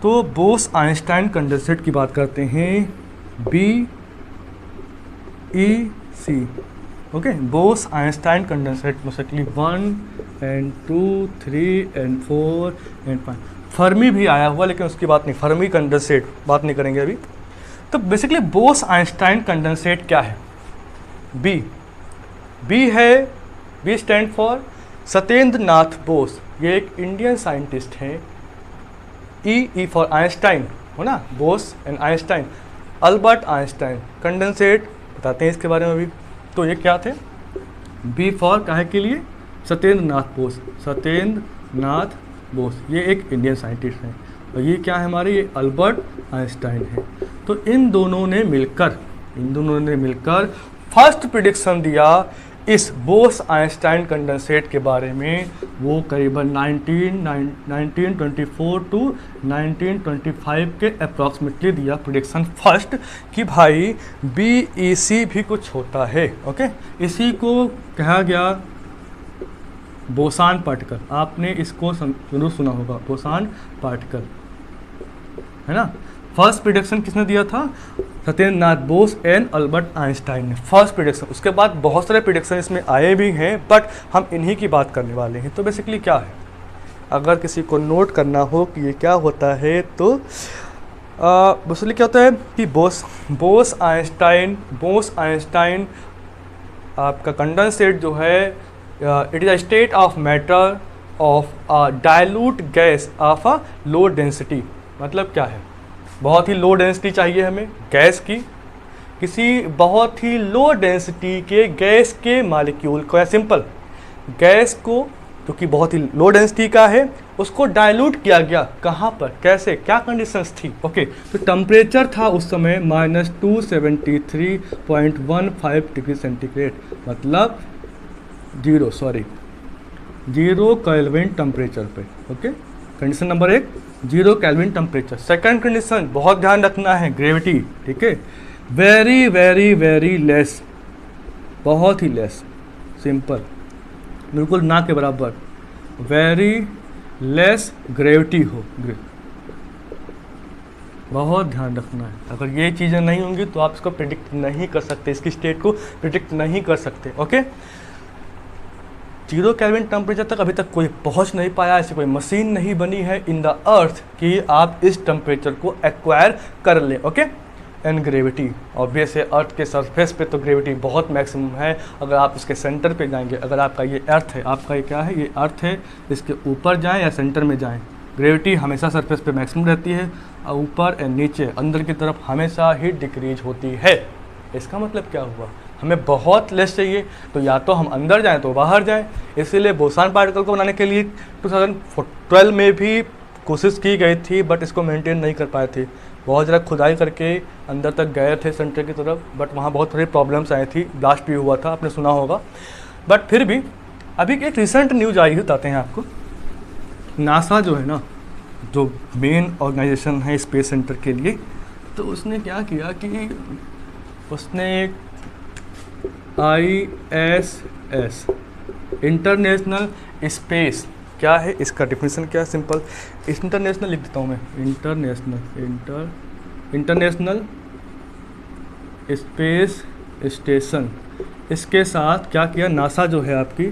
तो बोस आइंस्टाइन कंडेंसेट की बात करते हैं, BEC, okay, Bose Einstein condensate, mostly 1 and 2 3 and 4 and 5, Fermi भी आया हुआ लेकिन उसकी बात नहीं, फर्मी कंडेंसेट बात नहीं करेंगे अभी। तो बेसिकली बोस आइंस्टाइन कंडेंसेट क्या है, बी है, B stand for Satyendra Nath Bose, ये एक इंडियन साइंटिस्ट हैं। ई फॉर आइंस्टाइन हो ना, Bose and Einstein, Albert Einstein. Condensate बताते हैं इसके बारे में अभी। तो ये क्या थे, बी फॉर काहे के लिए, सत्येंद्र नाथ बोस, सत्येंद्र नाथ बोस, ये एक इंडियन साइंटिस्ट हैं, और ये क्या है हमारे, ये अल्बर्ट आइंस्टाइन है। तो इन दोनों ने मिलकर फर्स्ट प्रेडिक्शन दिया इस बोस आइंस्टाइन कंडेंसेट के बारे में। वो करीबन 1924 टू 1925 के अप्रॉक्सीमेटली दिया प्रेडिक्शन फर्स्ट कि भाई BEC भी कुछ होता है। ओके, इसी को कहा गया बोसान पार्टिकल, आपने इसको जरूर सुना होगा, बोसान पार्टिकल, है ना। फर्स्ट प्रेडिक्शन किसने दिया था, Satyendra Nath Bose and Albert Einstein ने, फर्स्ट प्रेडिक्शन। उसके बाद बहुत सारे प्रेडिक्शन इसमें आए भी हैं, बट हम इन्हीं की बात करने वाले हैं। तो बेसिकली क्या है, अगर किसी को नोट करना हो कि ये क्या होता है, तो बेसिकली क्या होता है कि बोस आइंस्टाइन आपका कंडेंसेट जो है, it is a state of matter of a dilute gas of a low density. मतलब क्या है, बहुत ही लो डेंसिटी चाहिए हमें गैस की, किसी बहुत ही लो डेंसिटी के गैस के मॉलिक्यूल को, या सिंपल गैस को जो कि बहुत ही लो डेंसिटी का है, उसको डाइल्यूट किया गया, कहाँ पर, कैसे, क्या कंडीशंस थी। ओके, तो टेम्परेचर था उस समय -273.15 डिग्री सेंटीग्रेड, मतलब 0 केल्विन टेम्परेचर पे। Okay, condition number 1 0 kelvin temperature. Second condition बहुत ध्यान रखना है, ग्रेविटी, ठीक है, वेरी वेरी वेरी लेस, बहुत ही लेस, सिंपल, बिल्कुल ना के बराबर, वेरी लेस ग्रेविटी हो, बहुत ध्यान रखना है। अगर ये चीज़ें नहीं होंगी तो आप इसको प्रिडिक्ट नहीं कर सकते, इसकी स्टेट को प्रिडिक्ट नहीं कर सकते। ओके, 0 केल्विन टेम्परेचर तक अभी तक कोई पहुंच नहीं पाया, ऐसी कोई मशीन नहीं बनी है इन द अर्थ कि आप इस टेम्परेचर को एक्वायर कर लें। Okay, and gravity. ऑब्वियस है अर्थ के सरफेस पे तो ग्रेविटी बहुत मैक्सिमम है। अगर आप इसके सेंटर पे जाएंगे, अगर आपका ये अर्थ है, आपका ये क्या है, ये अर्थ है, इसके ऊपर जाएं या सेंटर में जाएं, ग्रेविटी हमेशा सरफेस पे मैक्सिमम रहती है और ऊपर एंड नीचे अंदर की तरफ हमेशा ही डिक्रीज होती है। इसका मतलब क्या हुआ, हमें बहुत लेस चाहिए, तो या तो हम अंदर जाएं तो बाहर जाएं। इसीलिए बोसान पार्टिकल को बनाने के लिए 2012 में भी कोशिश की गई थी, बट इसको मेंटेन नहीं कर पाए थे। बहुत ज़्यादा खुदाई करके अंदर तक गए थे सेंटर की तरफ, बट वहाँ बहुत सारी प्रॉब्लम्स आई थी, ब्लास्ट भी हुआ था, आपने सुना होगा। बट फिर भी अभी एक रिसेंट न्यूज़ आई है, बताते हैं आपको। नासा जो है ना, जो मेन ऑर्गेनाइजेशन है स्पेस सेंटर के लिए, तो उसने क्या किया कि उसने ISS इंटरनेशनल स्पेस, क्या है इसका डेफिनेशन, क्या है, सिंपल इंटरनेशनल लिख देता हूँ मैं, इंटरनेशनल स्पेस स्टेशन, इसके साथ क्या किया नासा जो है आपकी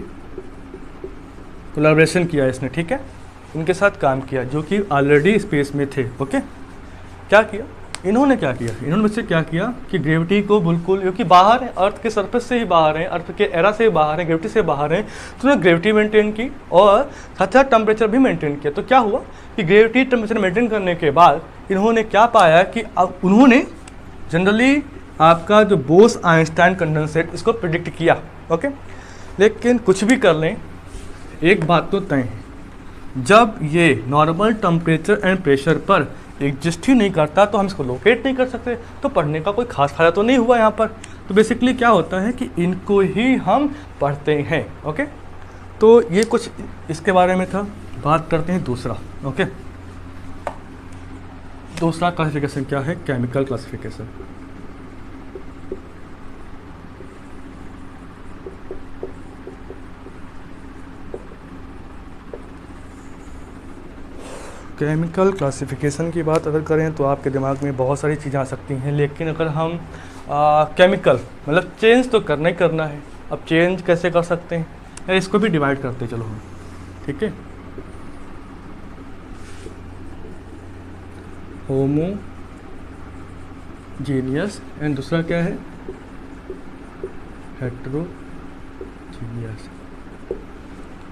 कोलैबोरेशन किया इसने, ठीक है, इनके साथ काम किया जो कि ऑलरेडी स्पेस में थे। ओके, क्या किया इन्होंने, इन्होंने मुझसे क्या किया कि ग्रेविटी को बिल्कुल, क्योंकि बाहर है, अर्थ के सरफेस से ही बाहर है, अर्थ के एरा से ही बाहर है, ग्रेविटी से बाहर है, तो उन्होंने ग्रेविटी मेंटेन की और साथ साथ टेम्परेचर भी मेंटेन किया। तो क्या हुआ कि ग्रेविटी टेम्परेचर मेंटेन करने के बाद इन्होंने क्या पाया कि उन्होंने जनरली आपका जो बोस आइंस्टाइन कंडेंसेट इसको प्रिडिक्ट किया। ओके, लेकिन कुछ भी कर लें, एक बात तो तय है, जब ये नॉर्मल टेम्परेचर एंड प्रेशर पर एग्जिस्ट ही नहीं करता तो हम इसको लोकेट नहीं कर सकते, तो पढ़ने का कोई खास फायदा तो नहीं हुआ यहाँ पर। तो बेसिकली क्या होता है कि इनको ही हम पढ़ते हैं। ओके, तो ये कुछ इसके बारे में था। बात करते हैं दूसरा। ओके, दूसरा क्लासिफिकेशन क्या है, केमिकल क्लासिफिकेशन। केमिकल क्लासिफिकेशन की बात अगर करें तो आपके दिमाग में बहुत सारी चीज़ें आ सकती हैं, लेकिन अगर हम केमिकल मतलब चेंज तो करना ही करना है। अब चेंज कैसे कर सकते हैं, या इसको भी डिवाइड करते चलो हम, ठीक है। होमोजीनियस एंड दूसरा क्या है, हेट्रोजीनियस।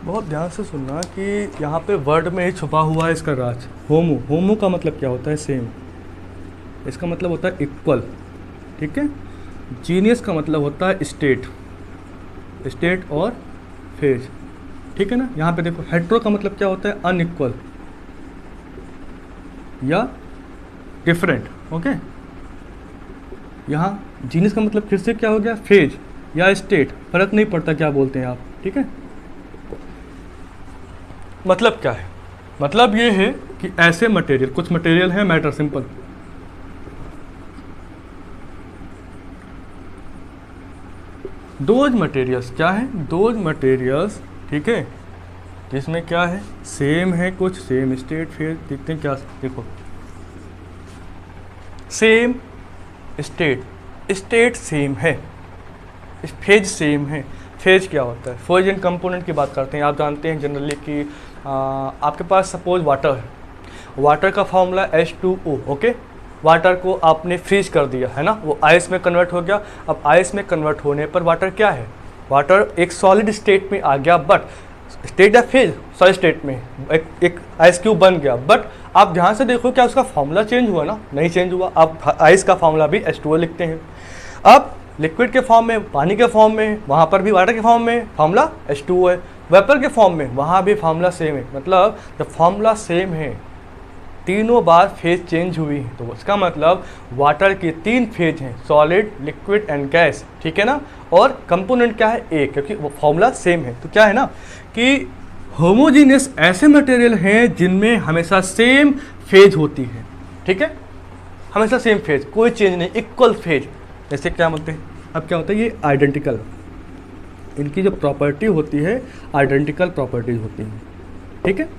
बहुत ध्यान से सुनना कि यहाँ पे वर्ड में ही छुपा हुआ है इसका राज। होमो का मतलब क्या होता है, सेम, इसका मतलब होता है इक्वल, ठीक है। जीनियस का मतलब होता है स्टेट और फेज, ठीक है ना। यहाँ पे देखो हेट्रो का मतलब क्या होता है, अनइक्वल या डिफरेंट। ओके, यहाँ जीनियस का मतलब फिर से क्या हो गया, फेज या स्टेट, फर्क नहीं पड़ता क्या बोलते हैं आप, ठीक है। मतलब क्या है, मतलब ये है कि ऐसे मटेरियल, कुछ मटेरियल है मैटर, सिंपल, दोज मटेरियल्स क्या है, दोज मटेरियल्स, ठीक है, जिसमें क्या है, सेम है, कुछ सेम स्टेट, फिर देखते हैं क्या, देखो सेम स्टेट सेम है, फेज सेम है। फेज क्या होता है, फेज एंड कंपोनेंट की बात करते हैं। आप जानते हैं जनरली कि आपके पास सपोज वाटर है, वाटर का फॉर्मूला H2O। ओके, वाटर को आपने फ्रीज कर दिया है ना, वो आइस में कन्वर्ट हो गया। अब आइस में कन्वर्ट होने पर वाटर क्या है, वाटर एक सॉलिड स्टेट में आ गया, बट स्टेट या फेज, सॉलिड स्टेट में एक आइस क्यूब बन गया। बट आप ध्यान से देखो क्या उसका फॉर्मूला चेंज हुआ ना, नहीं चेंज हुआ। आप आइस का फॉर्मूला भी H2O लिखते हैं। अब लिक्विड के फॉर्म में, पानी के फॉर्म में, वहाँ पर भी वाटर के फॉर्म में फॉर्मूला H2O है। वेपर के फॉर्म में वहाँ भी फॉर्मूला सेम है। मतलब जब फॉर्मूला सेम है, तीनों बार फेज चेंज हुई है, तो इसका मतलब वाटर के 3 फेज हैं, सॉलिड, लिक्विड एंड गैस, ठीक है ना। और कंपोनेंट क्या है, एक, क्योंकि वो फॉर्मूला सेम है। तो क्या है ना कि होमोजीनियस ऐसे मटेरियल हैं जिनमें हमेशा सेम फेज होती है, ठीक है, हमेशा सेम फेज, कोई चेंज नहीं, इक्वल फेज। जैसे क्या बोलते हैं, अब क्या होता है, ये आइडेंटिकल, इनकी जो प्रॉपर्टी होती है आइडेंटिकल प्रॉपर्टीज होती हैं, ठीक है।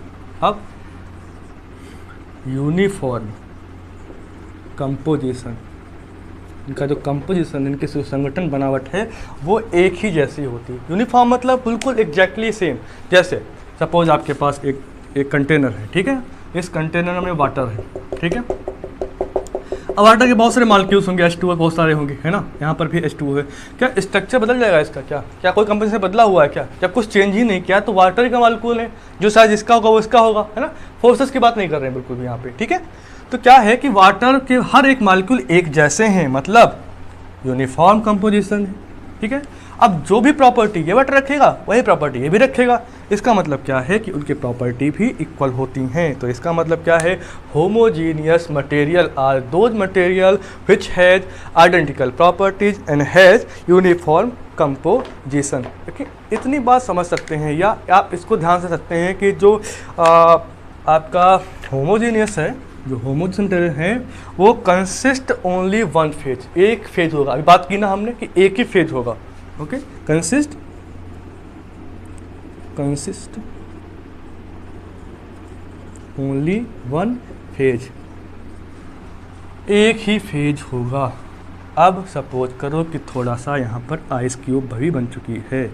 अब यूनिफॉर्म कंपोजिशन, इनका जो कंपोजिशन, इनकी जो संगठन बनावट है वो एक ही जैसी होती है। यूनिफॉर्म मतलब बिल्कुल एग्जैक्टली सेम। जैसे सपोज आपके पास एक कंटेनर है, ठीक है, इस कंटेनर में वाटर है, ठीक है। वाटर के बहुत सारे मॉलिक्यूल्स होंगे, H2O बहुत सारे होंगे, है ना, यहाँ पर भी H2O है। क्या स्ट्रक्चर बदल जाएगा इसका? क्या क्या कोई कंपनी से बदला हुआ है क्या? जब कुछ चेंज ही नहीं किया तो वाटर का मॉलिक्यूल है, जो शायद इसका होगा वो इसका होगा, है ना, फोर्सेस की बात नहीं कर रहे हैं बिल्कुल भी यहाँ पे, ठीक है। तो क्या है कि वाटर के हर एक मॉलिक्यूल एक जैसे हैं, मतलब यूनिफॉर्म कंपोजिशन है, ठीक है। अब जो भी प्रॉपर्टी ये वाटर रखेगा वही प्रॉपर्टी ये भी रखेगा। इसका मतलब क्या है कि उनकी प्रॉपर्टी भी इक्वल होती हैं। तो इसका मतलब क्या है, homogeneous material are those material which has identical properties and has uniform composition. देखिए इतनी बात समझ सकते हैं, या आप इसको ध्यान से सकते हैं कि जो आपका होमोजीनियस है, जो होमोजीनियस मटेरियल है वो कंसिस्ट ओनली वन फेज, एक फेज होगा। अभी बात की ना हमने कि एक ही फेज होगा, okay. Consist only one phase, एक ही फेज होगा। अब सपोज करो कि थोड़ा सा यहाँ पर आइस क्यूब भी बन चुकी है,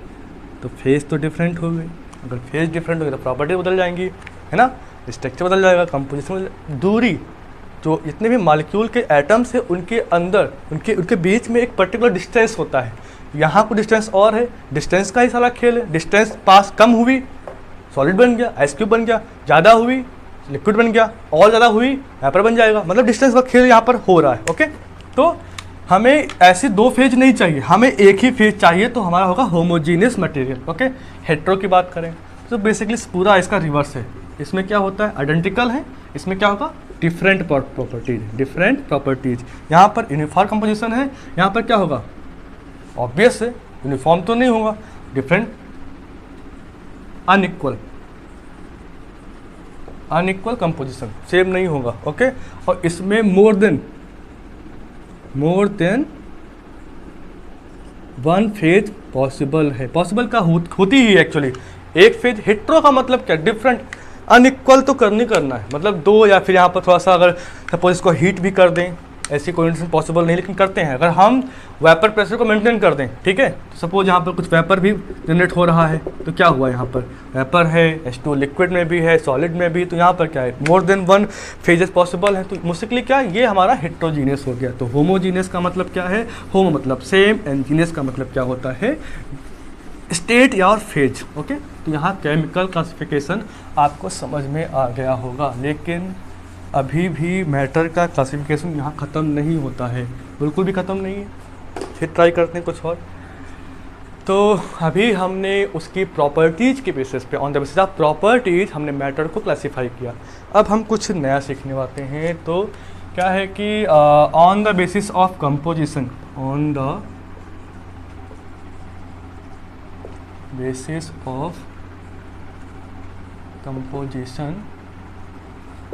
तो फेज तो डिफरेंट हो गई। अगर फेज डिफरेंट हो गई तो प्रॉपर्टी बदल जाएंगी, है ना, स्ट्रक्चर बदल जाएगा, कंपोजिशन, दूरी, जो जितने भी मॉलिक्यूल के एटम्स है उनके अंदर उनके बीच में एक पर्टिकुलर डिस्टेंस होता है। यहाँ को डिस्टेंस और है, डिस्टेंस का ही सारा खेल है। डिस्टेंस पास कम हुई सॉलिड बन गया, आइस क्यूब बन गया, ज़्यादा हुई लिक्विड बन गया, और ज़्यादा हुई वेपर बन जाएगा। मतलब डिस्टेंस का खेल यहाँ पर हो रहा है, ओके। तो हमें ऐसे दो फेज नहीं चाहिए, हमें एक ही फेज चाहिए, तो हमारा होगा होमोजीनियस मटेरियल, ओके। हेट्रो की बात करें तो बेसिकली पूरा इसका रिवर्स है। इसमें क्या होता है, आइडेंटिकल है, इसमें क्या होगा, डिफरेंट प्रॉपर्टीज। यहाँ पर यूनिफॉर्म कंपोजिशन है, यहाँ पर क्या होगा, ऑब्वियस है यूनिफॉर्म तो नहीं होगा, डिफरेंट, अनइक्वल कंपोजिशन, सेम नहीं होगा, ओके। और इसमें more than one phase possible है। पॉसिबल का होती ही एक्चुअली एक फेज। हेट्रो का मतलब क्या, डिफरेंट, अनइक्वल तो करना है, मतलब दो, या फिर यहाँ पर थोड़ा सा अगर सपोज इसको हीट भी कर दें, ऐसी कंडीशन पॉसिबल नहीं, लेकिन करते हैं। अगर हम वेपर प्रेशर को मेंटेन कर दें, ठीक है, तो सपोज यहाँ पर कुछ वेपर भी जनरेट हो रहा है, तो क्या हुआ, यहाँ पर वेपर है, H2 लिक्विड में भी है, सॉलिड में भी, तो यहाँ पर क्या है, more than one phases possible है। तो मोस्टली क्या, ये हमारा हेट्रोजीनियस हो गया। तो होमोजीनियस का मतलब क्या है, होमो मतलब सेम, एंड जीनियस का मतलब क्या होता है, स्टेट या और फेज, ओके। तो यहाँ केमिकल क्लासिफिकेशन आपको समझ में आ गया होगा, लेकिन अभी भी मैटर का क्लासिफिकेशन यहाँ ख़त्म नहीं होता है, बिल्कुल भी ख़त्म नहीं है। फिर ट्राई करते हैं कुछ और। तो अभी हमने उसकी प्रॉपर्टीज़ के बेसिस पे, on the basis of properties हमने मैटर को क्लासीफाई किया। अब हम कुछ नया सीखने वाले हैं। तो क्या है कि on the basis of composition, on the basis of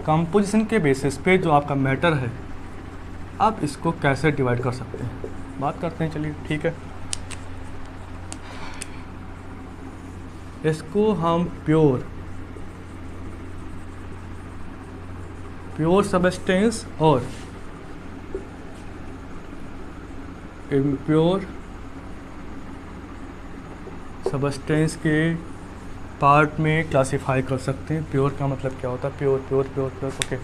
composition के बेसिस पे जो आपका मैटर है, आप इसको कैसे डिवाइड कर सकते हैं, बात करते हैं, चलिए ठीक है। इसको हम प्योर सबस्टेंस और इम्प्योर सबस्टेंस के पार्ट में क्लासिफाई कर सकते हैं। प्योर का मतलब क्या होता है, प्योर, ओके।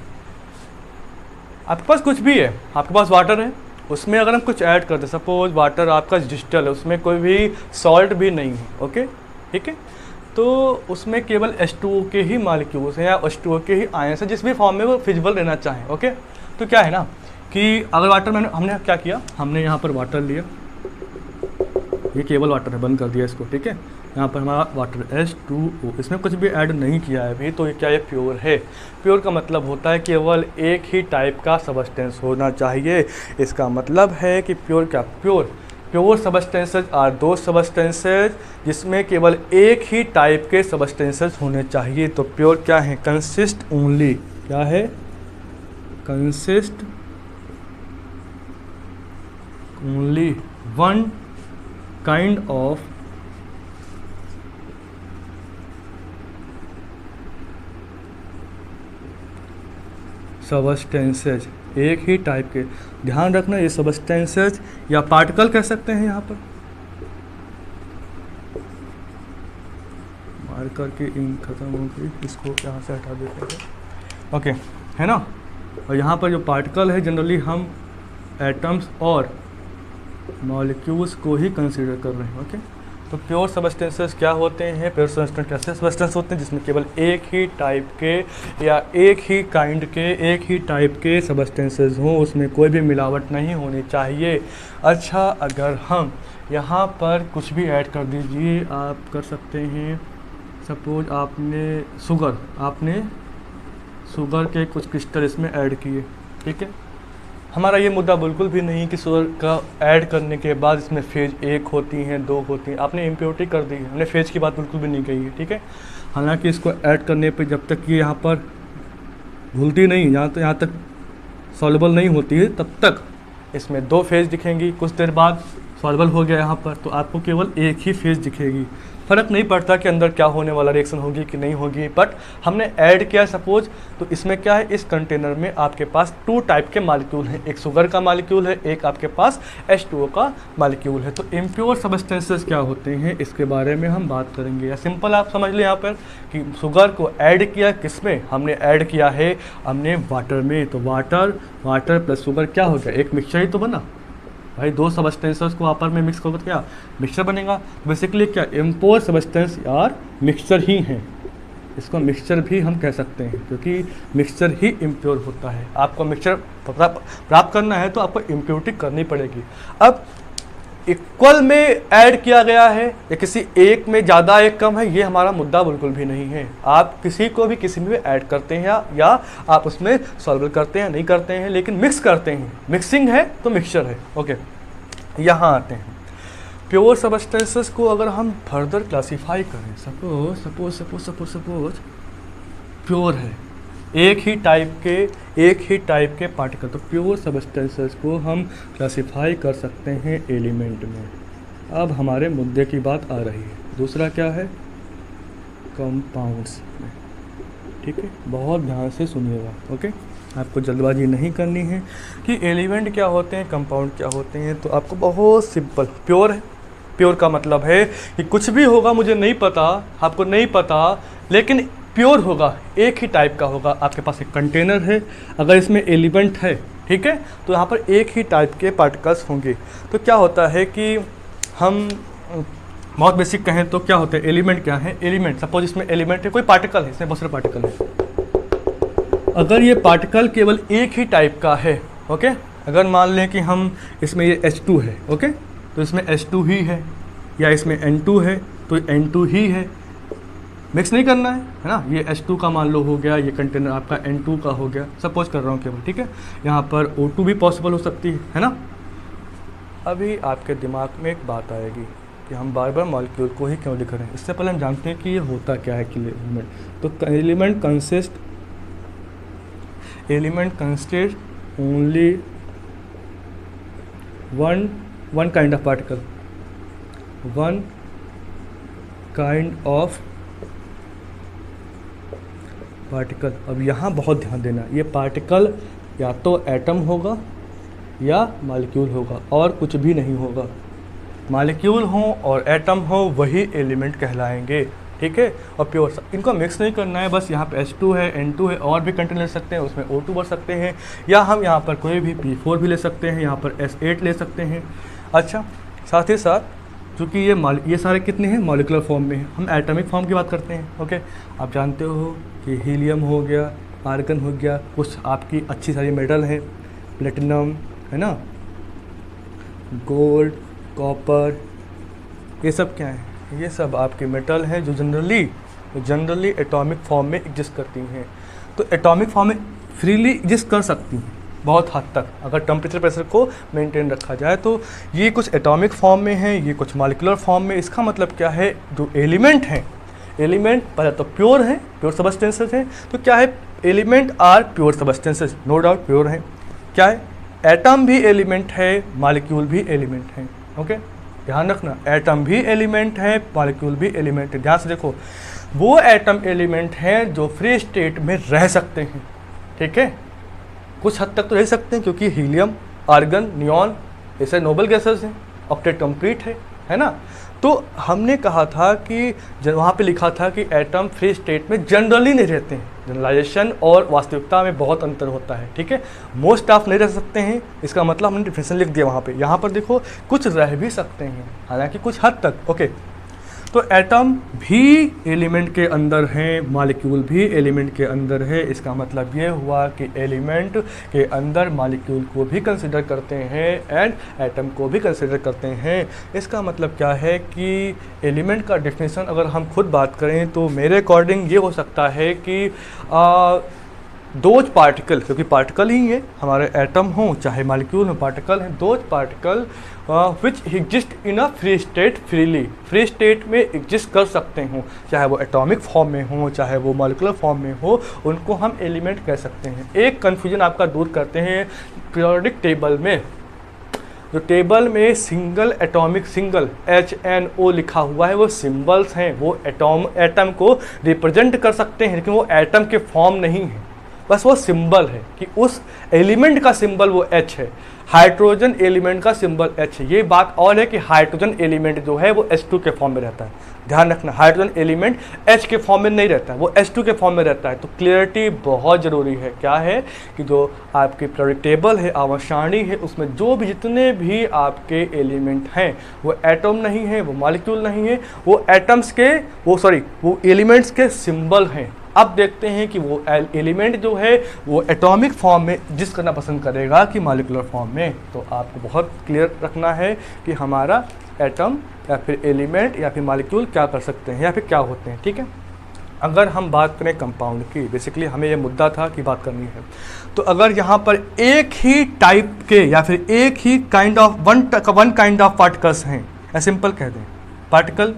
आपके पास कुछ भी है, आपके पास वाटर है, उसमें अगर हम कुछ ऐड कर दें, सपोज वाटर आपका डिस्टिल है, उसमें कोई भी सॉल्ट भी नहीं है, ओके, ठीक है, तो उसमें केवल H2O के ही मॉलिक्यूल्स हैं या H2O के ही आयंस हैं, जिस भी फॉर्म में वो फिजिबल रहना चाहें, ओके। तो क्या है ना कि अगर वाटर में हमने क्या किया, हमने यहाँ पर वाटर लिया, ये केवल वाटर है, बंद कर दिया इसको, ठीक है। यहाँ पर हमारा वाटर H2O, इसमें कुछ भी ऐड नहीं किया है अभी, तो ये क्या है, प्योर है। प्योर का मतलब होता है केवल एक ही टाइप का सबस्टेंस होना चाहिए। इसका मतलब है कि प्योर क्या, प्योर सबस्टेंसेज आर दो सबस्टेंसेज जिसमें केवल एक ही टाइप के सबस्टेंसेज होने चाहिए। तो प्योर क्या है, कंसिस्ट ओनली, क्या है, consist only one kind of substances, एक ही टाइप के। ध्यान रखना ये सबस्टेंसेज या पार्टिकल कह सकते हैं, यहाँ पर मार्कर की इंक खत्म हो गई, इसको यहाँ से हटा देते हैं, ओके, है ना। और यहाँ पर जो पार्टिकल है जनरली हम एटम्स और मॉलिक्यूल्स को ही कंसीडर कर रहे हैं। ओके, तो प्योर सबस्टेंसेस क्या होते हैं? प्योर सबस्टेंस कैसे सबस्टेंस होते हैं जिसमें केवल एक ही टाइप के या एक ही काइंड के, एक ही टाइप के सबस्टेंसेस हों, उसमें कोई भी मिलावट नहीं होनी चाहिए। अच्छा, अगर हम यहाँ पर कुछ भी ऐड कर दीजिए, आप कर सकते हैं, सपोज आपने शुगर के कुछ क्रिस्टल इसमें ऐड किए, ठीक है। हमारा ये मुद्दा बिल्कुल भी नहीं कि शुगर का ऐड करने के बाद इसमें फेज 1 होती हैं, 2 होती हैं, आपने इम्प्योरिटी कर दी है, हमने फेज की बात बिल्कुल भी नहीं कही है, ठीक है। हालांकि इसको ऐड करने पे जब तक ये यहाँ पर घुलती नहीं, यहाँ तक सॉल्युबल नहीं होती है, तब तक इसमें 2 फेज दिखेंगी। कुछ देर बाद सॉल्युबल हो गया यहाँ पर, तो आपको केवल एक ही फेज दिखेगी। फ़र्क नहीं पड़ता कि अंदर क्या होने वाला, रिएक्शन होगी कि नहीं होगी, बट हमने ऐड किया सपोज, तो इसमें क्या है, इस कंटेनर में आपके पास 2 टाइप के मालिक्यूल हैं, एक शुगर का मालिक्यूल है, एक आपके पास H2O का मालिक्यूल है। तो इम्प्योर सबस्टेंसेस क्या होते हैं, इसके बारे में हम बात करेंगे। या सिंपल आप समझ लें यहाँ पर कि शुगर को ऐड किया किसमें, हमने ऐड किया है हमने वाटर में, तो वाटर प्लस शुगर क्या हो गया, एक मिक्सचर ही तो बना भाई। 2 सबस्टेंसेस को आपस में मिक्स करके क्या मिक्सचर बनेगा। बेसिकली क्या इम्प्योर सबस्टेंस यार मिक्सचर ही हैं, इसको मिक्सचर भी हम कह सकते हैं, क्योंकि मिक्सचर ही इम्प्योर होता है। आपको मिक्सचर प्राप्त करना है तो आपको इम्प्योरिटी करनी पड़ेगी। अब इक्वल में ऐड किया गया है या किसी एक में ज़्यादा एक कम है, ये हमारा मुद्दा बिल्कुल भी नहीं है। आप किसी को भी किसी में ऐड करते हैं या आप उसमें सॉल्व करते हैं, नहीं करते हैं, लेकिन मिक्स करते हैं। मिक्सिंग है तो मिक्सचर है। ओके, यहाँ आते हैं प्योर सबस्टेंसेस को अगर हम फर्दर क्लासीफाई करें, सपोज प्योर है एक ही टाइप के पार्टिकल, तो प्योर सबस्टेंसेस को हम क्लासीफाई कर सकते हैं एलिमेंट में। अब हमारे मुद्दे की बात आ रही है, दूसरा क्या है, कंपाउंड्स में, ठीक है। बहुत ध्यान से सुनिएगा, ओके, आपको जल्दबाजी नहीं करनी है कि एलिमेंट क्या होते हैं, कंपाउंड क्या होते हैं। तो आपको बहुत सिंपल, प्योर है, प्योर का मतलब है कि कुछ भी होगा, मुझे नहीं पता, आपको नहीं पता, लेकिन प्योर होगा, एक ही टाइप का होगा। आपके पास एक कंटेनर है, अगर इसमें एलिमेंट है, ठीक है, तो यहाँ पर एक ही टाइप के पार्टिकल्स होंगे। तो क्या होता है कि हम बहुत बेसिक कहें तो क्या होता है, एलिमेंट क्या है, एलिमेंट सपोज इसमें एलिमेंट है, कोई पार्टिकल है, इसमें बहुत सारे पार्टिकल है। अगर ये पार्टिकल केवल एक ही टाइप का है, ओके, अगर मान लें कि हम इसमें ये H2 है, ओके, तो इसमें H2 ही है, या इसमें N2 है तो N2 ही है, मिक्स नहीं करना है ना। ये H2 का मान लो हो गया, ये कंटेनर आपका N2 का हो गया, सपोज कर रहा हूँ केवल, ठीक है। यहाँ पर O2 भी पॉसिबल हो सकती है ना। अभी आपके दिमाग में एक बात आएगी कि हम बार बार मॉलिक्यूल को ही क्यों लिख रहे हैं। इससे पहले हम जानते हैं कि ये होता क्या है कि एलिमेंट। तो element consist only one kind of particle, one kind of particle. अब यहाँ बहुत ध्यान देना, ये पार्टिकल या तो एटम होगा या मॉलिक्यूल होगा, और कुछ भी नहीं होगा। मॉलिक्यूल हो और एटम हो वही एलिमेंट कहलाएंगे, ठीक है। और प्योर, इनको मिक्स नहीं करना है, बस यहाँ पे H2 है, N2 है, और भी कंटेनर ले सकते हैं, उसमें O2 भर सकते हैं, या हम यहाँ पर कोई भी P4 भी ले सकते हैं, यहाँ पर S8 ले सकते हैं। अच्छा, साथ ही साथ क्योंकि ये सारे कितने हैं, मॉलिकुलर फॉर्म में हैं, हम एटॉमिक फॉर्म की बात करते हैं, ओके। आप जानते हो कि हीलियम हो गया, आर्गन हो गया, कुछ आपकी अच्छी सारी मेटल हैं, प्लेटिनम है ना, गोल्ड, कॉपर, ये सब क्या है, ये सब आपके मेटल हैं जो जनरली एटॉमिक फॉर्म में एग्जिस्ट करती हैं। तो एटॉमिक फॉर्म में फ्रीली एग्जिस्ट कर सकती हैं बहुत हद तक, अगर टेम्परेचर प्रेशर को मेंटेन रखा जाए। तो ये कुछ एटॉमिक फॉर्म में है, ये कुछ मॉलिकुलर फॉर्म में। इसका मतलब क्या है, जो एलिमेंट हैं, एलिमेंट पहले तो प्योर हैं, प्योर सबस्टेंसेस हैं। तो क्या है, element are pure substances, no doubt pure हैं। क्या है, एटम भी एलिमेंट है, मॉलिक्यूल भी एलिमेंट है, ओके। ध्यान रखना, एटम भी एलिमेंट है, मॉलिक्यूल भी एलिमेंट है। ध्यान से देखो, वो एटम एलिमेंट हैं जो फ्री स्टेट में रह सकते हैं, ठीक है, कुछ हद तक तो रह सकते हैं, क्योंकि हीलियम, आर्गन, नियॉन ऐसे नोबल गैसेस हैं, ऑक्टेट कंप्लीट है ना। तो हमने कहा था कि जब वहाँ पे लिखा था कि एटम फ्री स्टेट में जनरली नहीं रहते हैं, जनरलाइजेशन और वास्तविकता में बहुत अंतर होता है, ठीक है। मोस्ट ऑफ नहीं रह सकते हैं, इसका मतलब हमने डिफिनेशन लिख दिया वहाँ पे। यहाँ पर देखो कुछ रह भी सकते हैं, हालांकि कुछ हद तक, ओके। तो एटम भी एलिमेंट के अंदर हैं, मॉलिक्यूल भी एलिमेंट के अंदर है। इसका मतलब ये हुआ कि एलिमेंट के अंदर मॉलिक्यूल को भी कंसिडर करते हैं एंड एटम को भी कंसिडर करते हैं। इसका मतलब क्या है कि एलिमेंट का डेफिनेशन अगर हम खुद बात करें तो मेरे अकॉर्डिंग ये हो सकता है कि दोज पार्टिकल, क्योंकि पार्टिकल ही है हमारे एटम हो चाहे मॉलिक्यूल हो, पार्टिकल हैं, those particle which exist in a free state, freely free state में एग्जिस्ट कर सकते हों, चाहे वो एटॉमिक फॉर्म में हो चाहे वो मॉलिकुलर फॉर्म में हो, उनको हम एलिमेंट कह सकते हैं। एक कन्फ्यूजन आपका दूर करते हैं पीरियोडिक टेबल में, जो टेबल में सिंगल एटॉमिक सिंगल HNO लिखा हुआ है वो सिंबल्स हैं, वो एटम को रिप्रेजेंट कर सकते हैं, लेकिन वो एटम के फॉर्म नहीं है, बस वो सिंबल है कि उस एलिमेंट का सिंबल वो H है। हाइड्रोजन एलिमेंट का सिंबल H है। ये बात और है कि हाइड्रोजन एलिमेंट जो है वो H2 के फॉर्म में रहता है, ध्यान रखना, हाइड्रोजन एलिमेंट H के फॉर्म में नहीं रहता है, वो H2 के फॉर्म में रहता है। तो क्लियरिटी बहुत ज़रूरी है। क्या है कि जो आपकी पीरियोडिक टेबल है, आवर्त सारणी है, उसमें जो भी जितने भी आपके एलिमेंट हैं वो एटम नहीं है, वो मॉलिक्यूल नहीं है, वो एटम्स के वो एलिमेंट्स के सिंबल हैं। अब देखते हैं कि वो एलिमेंट जो है वो एटॉमिक फॉर्म में एग्जिस्ट करना पसंद करेगा कि मॉलिकुलर फॉर्म में। तो आपको बहुत क्लियर रखना है कि हमारा एटम या फिर एलिमेंट या फिर मॉलिक्यूल क्या कर सकते हैं या फिर क्या होते हैं, ठीक है। अगर हम बात करें कंपाउंड की, बेसिकली हमें ये मुद्दा था कि बात करनी है, तो अगर यहाँ पर एक ही टाइप के या फिर एक ही kind of one kind of particles हैं, या सिंपल कह दें पार्टिकल,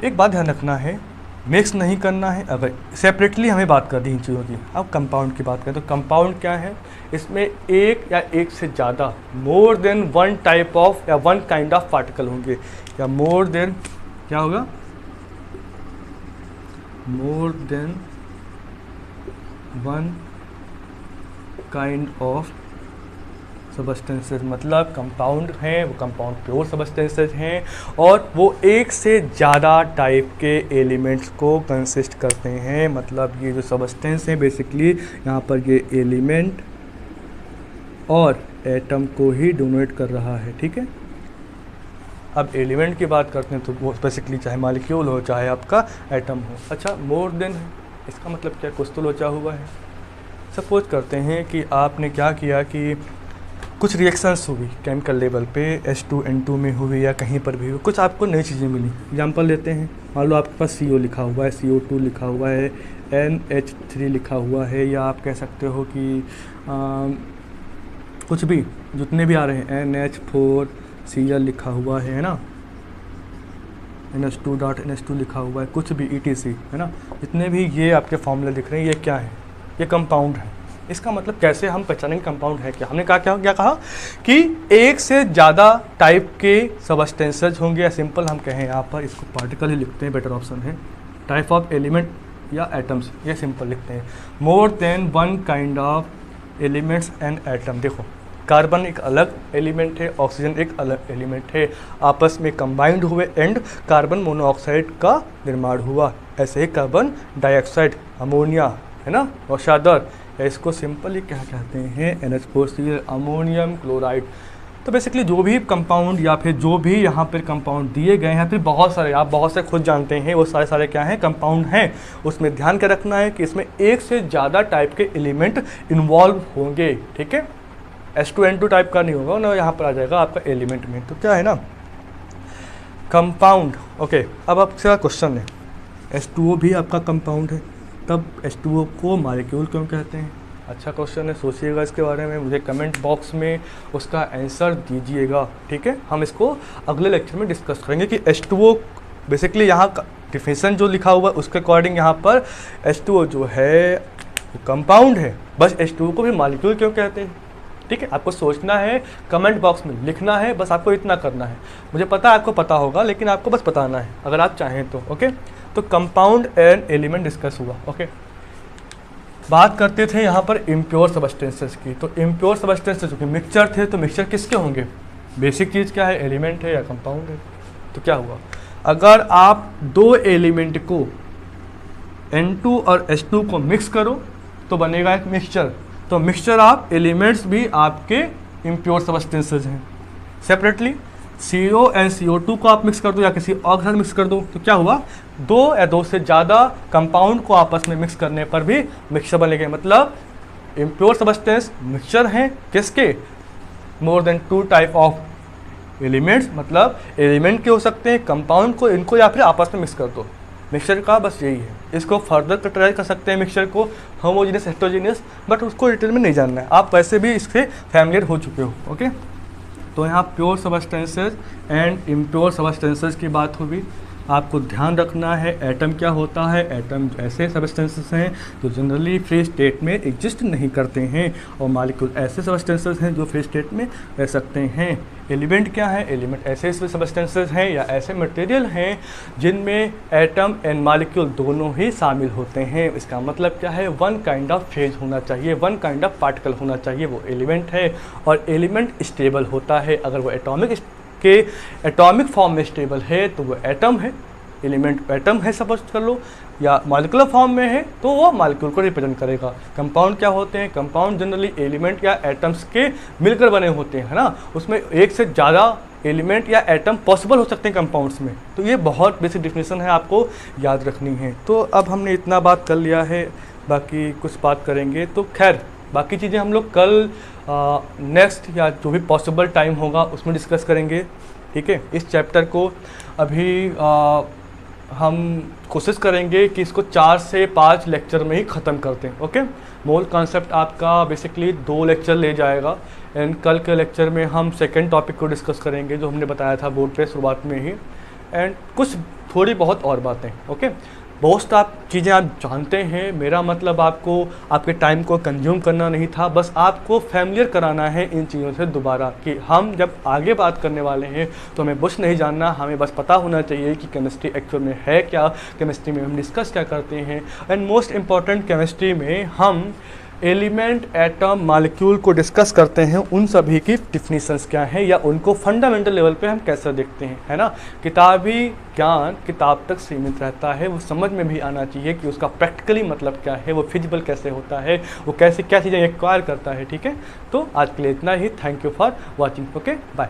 एक बात ध्यान रखना है, मिक्स नहीं करना है। अगर सेपरेटली हमें बात कर दी इन चीज़ों की, अब कंपाउंड की बात करें तो कंपाउंड क्या है, इसमें एक या एक से ज़्यादा more than one type of या वन काइंड ऑफ पार्टिकल होंगे, या मोर देन क्या होगा, more than one kind of substances. मतलब कंपाउंड हैं वो कंपाउंड प्योर सबस्टेंसेस हैं और वो एक से ज़्यादा टाइप के एलिमेंट्स को कंसिस्ट करते हैं। मतलब ये जो सबस्टेंस हैं बेसिकली यहाँ पर ये एलिमेंट और एटम को ही डोनेट कर रहा है, ठीक है। अब एलिमेंट की बात करते हैं तो वो बेसिकली चाहे मॉलिक्यूल हो चाहे आपका एटम हो। अच्छा, मोर देन है, इसका मतलब क्या, कुछ तो लोचा हुआ है। सपोज करते हैं कि आपने क्या किया कि कुछ रिएक्शंस हुई केमिकल लेवल पे, H2N2 में हुई या कहीं पर भी हुई, कुछ आपको नई चीज़ें मिली। एग्जांपल लेते हैं, मान लो आपके पास CO लिखा हुआ है, CO2 लिखा हुआ है, NH3 लिखा हुआ है, या आप कह सकते हो कि कुछ भी जितने भी आ रहे हैं, NH4Cl लिखा हुआ है ना, NH2.NH2 लिखा हुआ है, कुछ भी ETC है ना, जितने भी ये आपके फॉर्मूले दिख रहे हैं, ये क्या है, ये कंपाउंड है। इसका मतलब कैसे हम पहचानेंगे कंपाउंड है क्या, हमने क्या कहा कि एक से ज़्यादा टाइप के सबस्टेंसेज होंगे, या सिंपल हम कहें यहाँ पर इसको पार्टिकल ही लिखते हैं, बेटर ऑप्शन है, टाइप ऑफ एलिमेंट या एटम्स, ये सिंपल लिखते हैं। More than one kind of elements and atom. देखो कार्बन एक अलग एलिमेंट है, ऑक्सीजन एक अलग एलिमेंट है, आपस में कंबाइंड हुए एंड कार्बन मोनोऑक्साइड का निर्माण हुआ। ऐसे ही कार्बन डाइऑक्साइड, अमोनिया है ना, औषाधर, या इसको सिंपली क्या कहते हैं, NH4Cl, अमोनियम क्लोराइड। तो बेसिकली जो भी कंपाउंड या फिर जो भी यहाँ पर कंपाउंड दिए गए हैं, फिर बहुत सारे, आप बहुत से खुद जानते हैं, वो सारे क्या हैं, कंपाउंड हैं। उसमें ध्यान क्या रखना है कि इसमें एक से ज़्यादा टाइप के एलिमेंट इन्वॉल्व होंगे, ठीक है। H2N2 टाइप का नहीं होगा ना, यहाँ पर आ जाएगा आपका एलिमेंट में। तो क्या है ना कंपाउंड, ओके। अब आपसे क्वेश्चन है, H2O भी आपका कंपाउंड है, तब H2O को मॉलिक्यूल क्यों कहते हैं? अच्छा क्वेश्चन है, सोचिएगा इसके बारे में, मुझे कमेंट बॉक्स में उसका आंसर दीजिएगा, ठीक है। हम इसको अगले लेक्चर में डिस्कस करेंगे कि H2O बेसिकली यहाँ डिफिनेशन जो लिखा हुआ है उसके अकॉर्डिंग यहाँ पर H2O जो है कंपाउंड है, बस H2O को भी मॉलिक्यूल क्यों कहते हैं, ठीक है। आपको सोचना है, कमेंट बॉक्स में लिखना है, बस आपको इतना करना है। मुझे पता है आपको पता होगा, लेकिन आपको बस बताना है अगर आप चाहें तो, ओके। तो कंपाउंड एंड एलिमेंट डिस्कस हुआ, ओके। बात करते थे यहाँ पर इम्प्योर सबस्टेंसेस की। तो इम्प्योर सबस्टेंसेस जो कि मिक्सचर थे, तो मिक्सचर किसके होंगे, बेसिक चीज़ क्या है, एलिमेंट है या कंपाउंड है। तो क्या हुआ, अगर आप दो एलिमेंट को N2 और H2 को मिक्स करो तो बनेगा एक मिक्सचर। तो मिक्सचर ऑफ एलिमेंट्स भी आपके इम्प्योर सब्सटेंसेज हैं। सेपरेटली CO एंड CO2 को आप मिक्स कर दो या किसी और के साथ मिक्स कर दो तो क्या हुआ, 2 या 2 से ज़्यादा कंपाउंड को आपस में मिक्स करने पर भी मिक्सचर बनेंगे। मतलब इम्प्योर सब्सटेंस मिक्सचर हैं किसके, मोर देन 2 टाइप ऑफ एलिमेंट्स, मतलब एलिमेंट के हो सकते हैं, कंपाउंड को, इनको या फिर आपस में मिक्स कर दो। मिक्सचर का बस यही है। इसको फर्दर कैटेगराइज कर सकते हैं मिक्सचर को होमोजेनियस, हेटेरोजेनियस, बट उसको डिटेल में नहीं जानना है, आप वैसे भी इससे फैमिलियर हो चुके हो। ओके, तो यहाँ pure substances and impure substances की बात होगी। आपको ध्यान रखना है एटम क्या होता है। एटम ऐसे सबस्टेंसेस हैं जो जनरली फ्री स्टेट में एग्जिस्ट नहीं करते हैं, और मॉलिक्यूल ऐसे सबस्टेंसेस हैं जो फ्री स्टेट में रह सकते हैं। एलिमेंट क्या है, एलिमेंट ऐसे सबस्टेंसेस हैं या ऐसे मटेरियल हैं जिनमें एटम एंड मॉलिक्यूल दोनों ही शामिल होते हैं। इसका मतलब क्या है, वन काइंड ऑफ फेज होना चाहिए, वन काइंड ऑफ पार्टिकल होना चाहिए, वो एलिमेंट है। और एलिमेंट स्टेबल होता है, अगर वो एटॉमिक फॉर्म में स्टेबल है तो वो एटम है, एलिमेंट एटम है सपोज कर लो, या मॉलिक्यूलर फॉर्म में है तो वो मॉलिक्यूल को रिप्रेजेंट करेगा। कंपाउंड क्या होते हैं, कंपाउंड जनरली एलिमेंट या एटम्स के मिलकर बने होते हैं, है ना। उसमें एक से ज़्यादा एलिमेंट या एटम पॉसिबल हो सकते हैं कंपाउंड्स में। तो ये बहुत बेसिक डिफिनेशन है, आपको याद रखनी है। तो अब हमने इतना बात कर लिया है, बाकी कुछ बात करेंगे तो खैर बाकी चीज़ें हम लोग कल नेक्स्ट या जो भी पॉसिबल टाइम होगा उसमें डिस्कस करेंगे। ठीक है, इस चैप्टर को अभी हम कोशिश करेंगे कि इसको 4 से 5 लेक्चर में ही ख़त्म करते हैं। ओके, मूल कॉन्सेप्ट आपका बेसिकली 2 लेक्चर ले जाएगा, एंड कल के लेक्चर में हम सेकंड टॉपिक को डिस्कस करेंगे जो हमने बताया था बोर्ड पे शुरुआत में ही, एंड कुछ थोड़ी बहुत और बातें। ओके, बहुत आप चीज़ें आप जानते हैं, मेरा मतलब आपको आपके टाइम को कंज्यूम करना नहीं था, बस आपको फैमिलियर कराना है इन चीज़ों से दोबारा, कि हम जब आगे बात करने वाले हैं तो हमें कुछ नहीं जानना, हमें बस पता होना चाहिए कि केमिस्ट्री एक्चुअल में है क्या, केमिस्ट्री में हम डिस्कस क्या करते हैं, एंड मोस्ट इम्पॉर्टेंट केमिस्ट्री में हम एलिमेंट, एटम, मॉलिक्यूल को डिस्कस करते हैं, उन सभी की डिफिनीशंस क्या हैं या उनको फंडामेंटल लेवल पे हम कैसे देखते हैं, है ना। किताबी ज्ञान किताब तक सीमित रहता है, वो समझ में भी आना चाहिए कि उसका प्रैक्टिकली मतलब क्या है, वो फिजिबल कैसे होता है, वो कैसे क्या चीज़ें एक्वायर करता है। ठीक है, तो आज के लिए इतना ही। Thank you for watching. Okay, bye.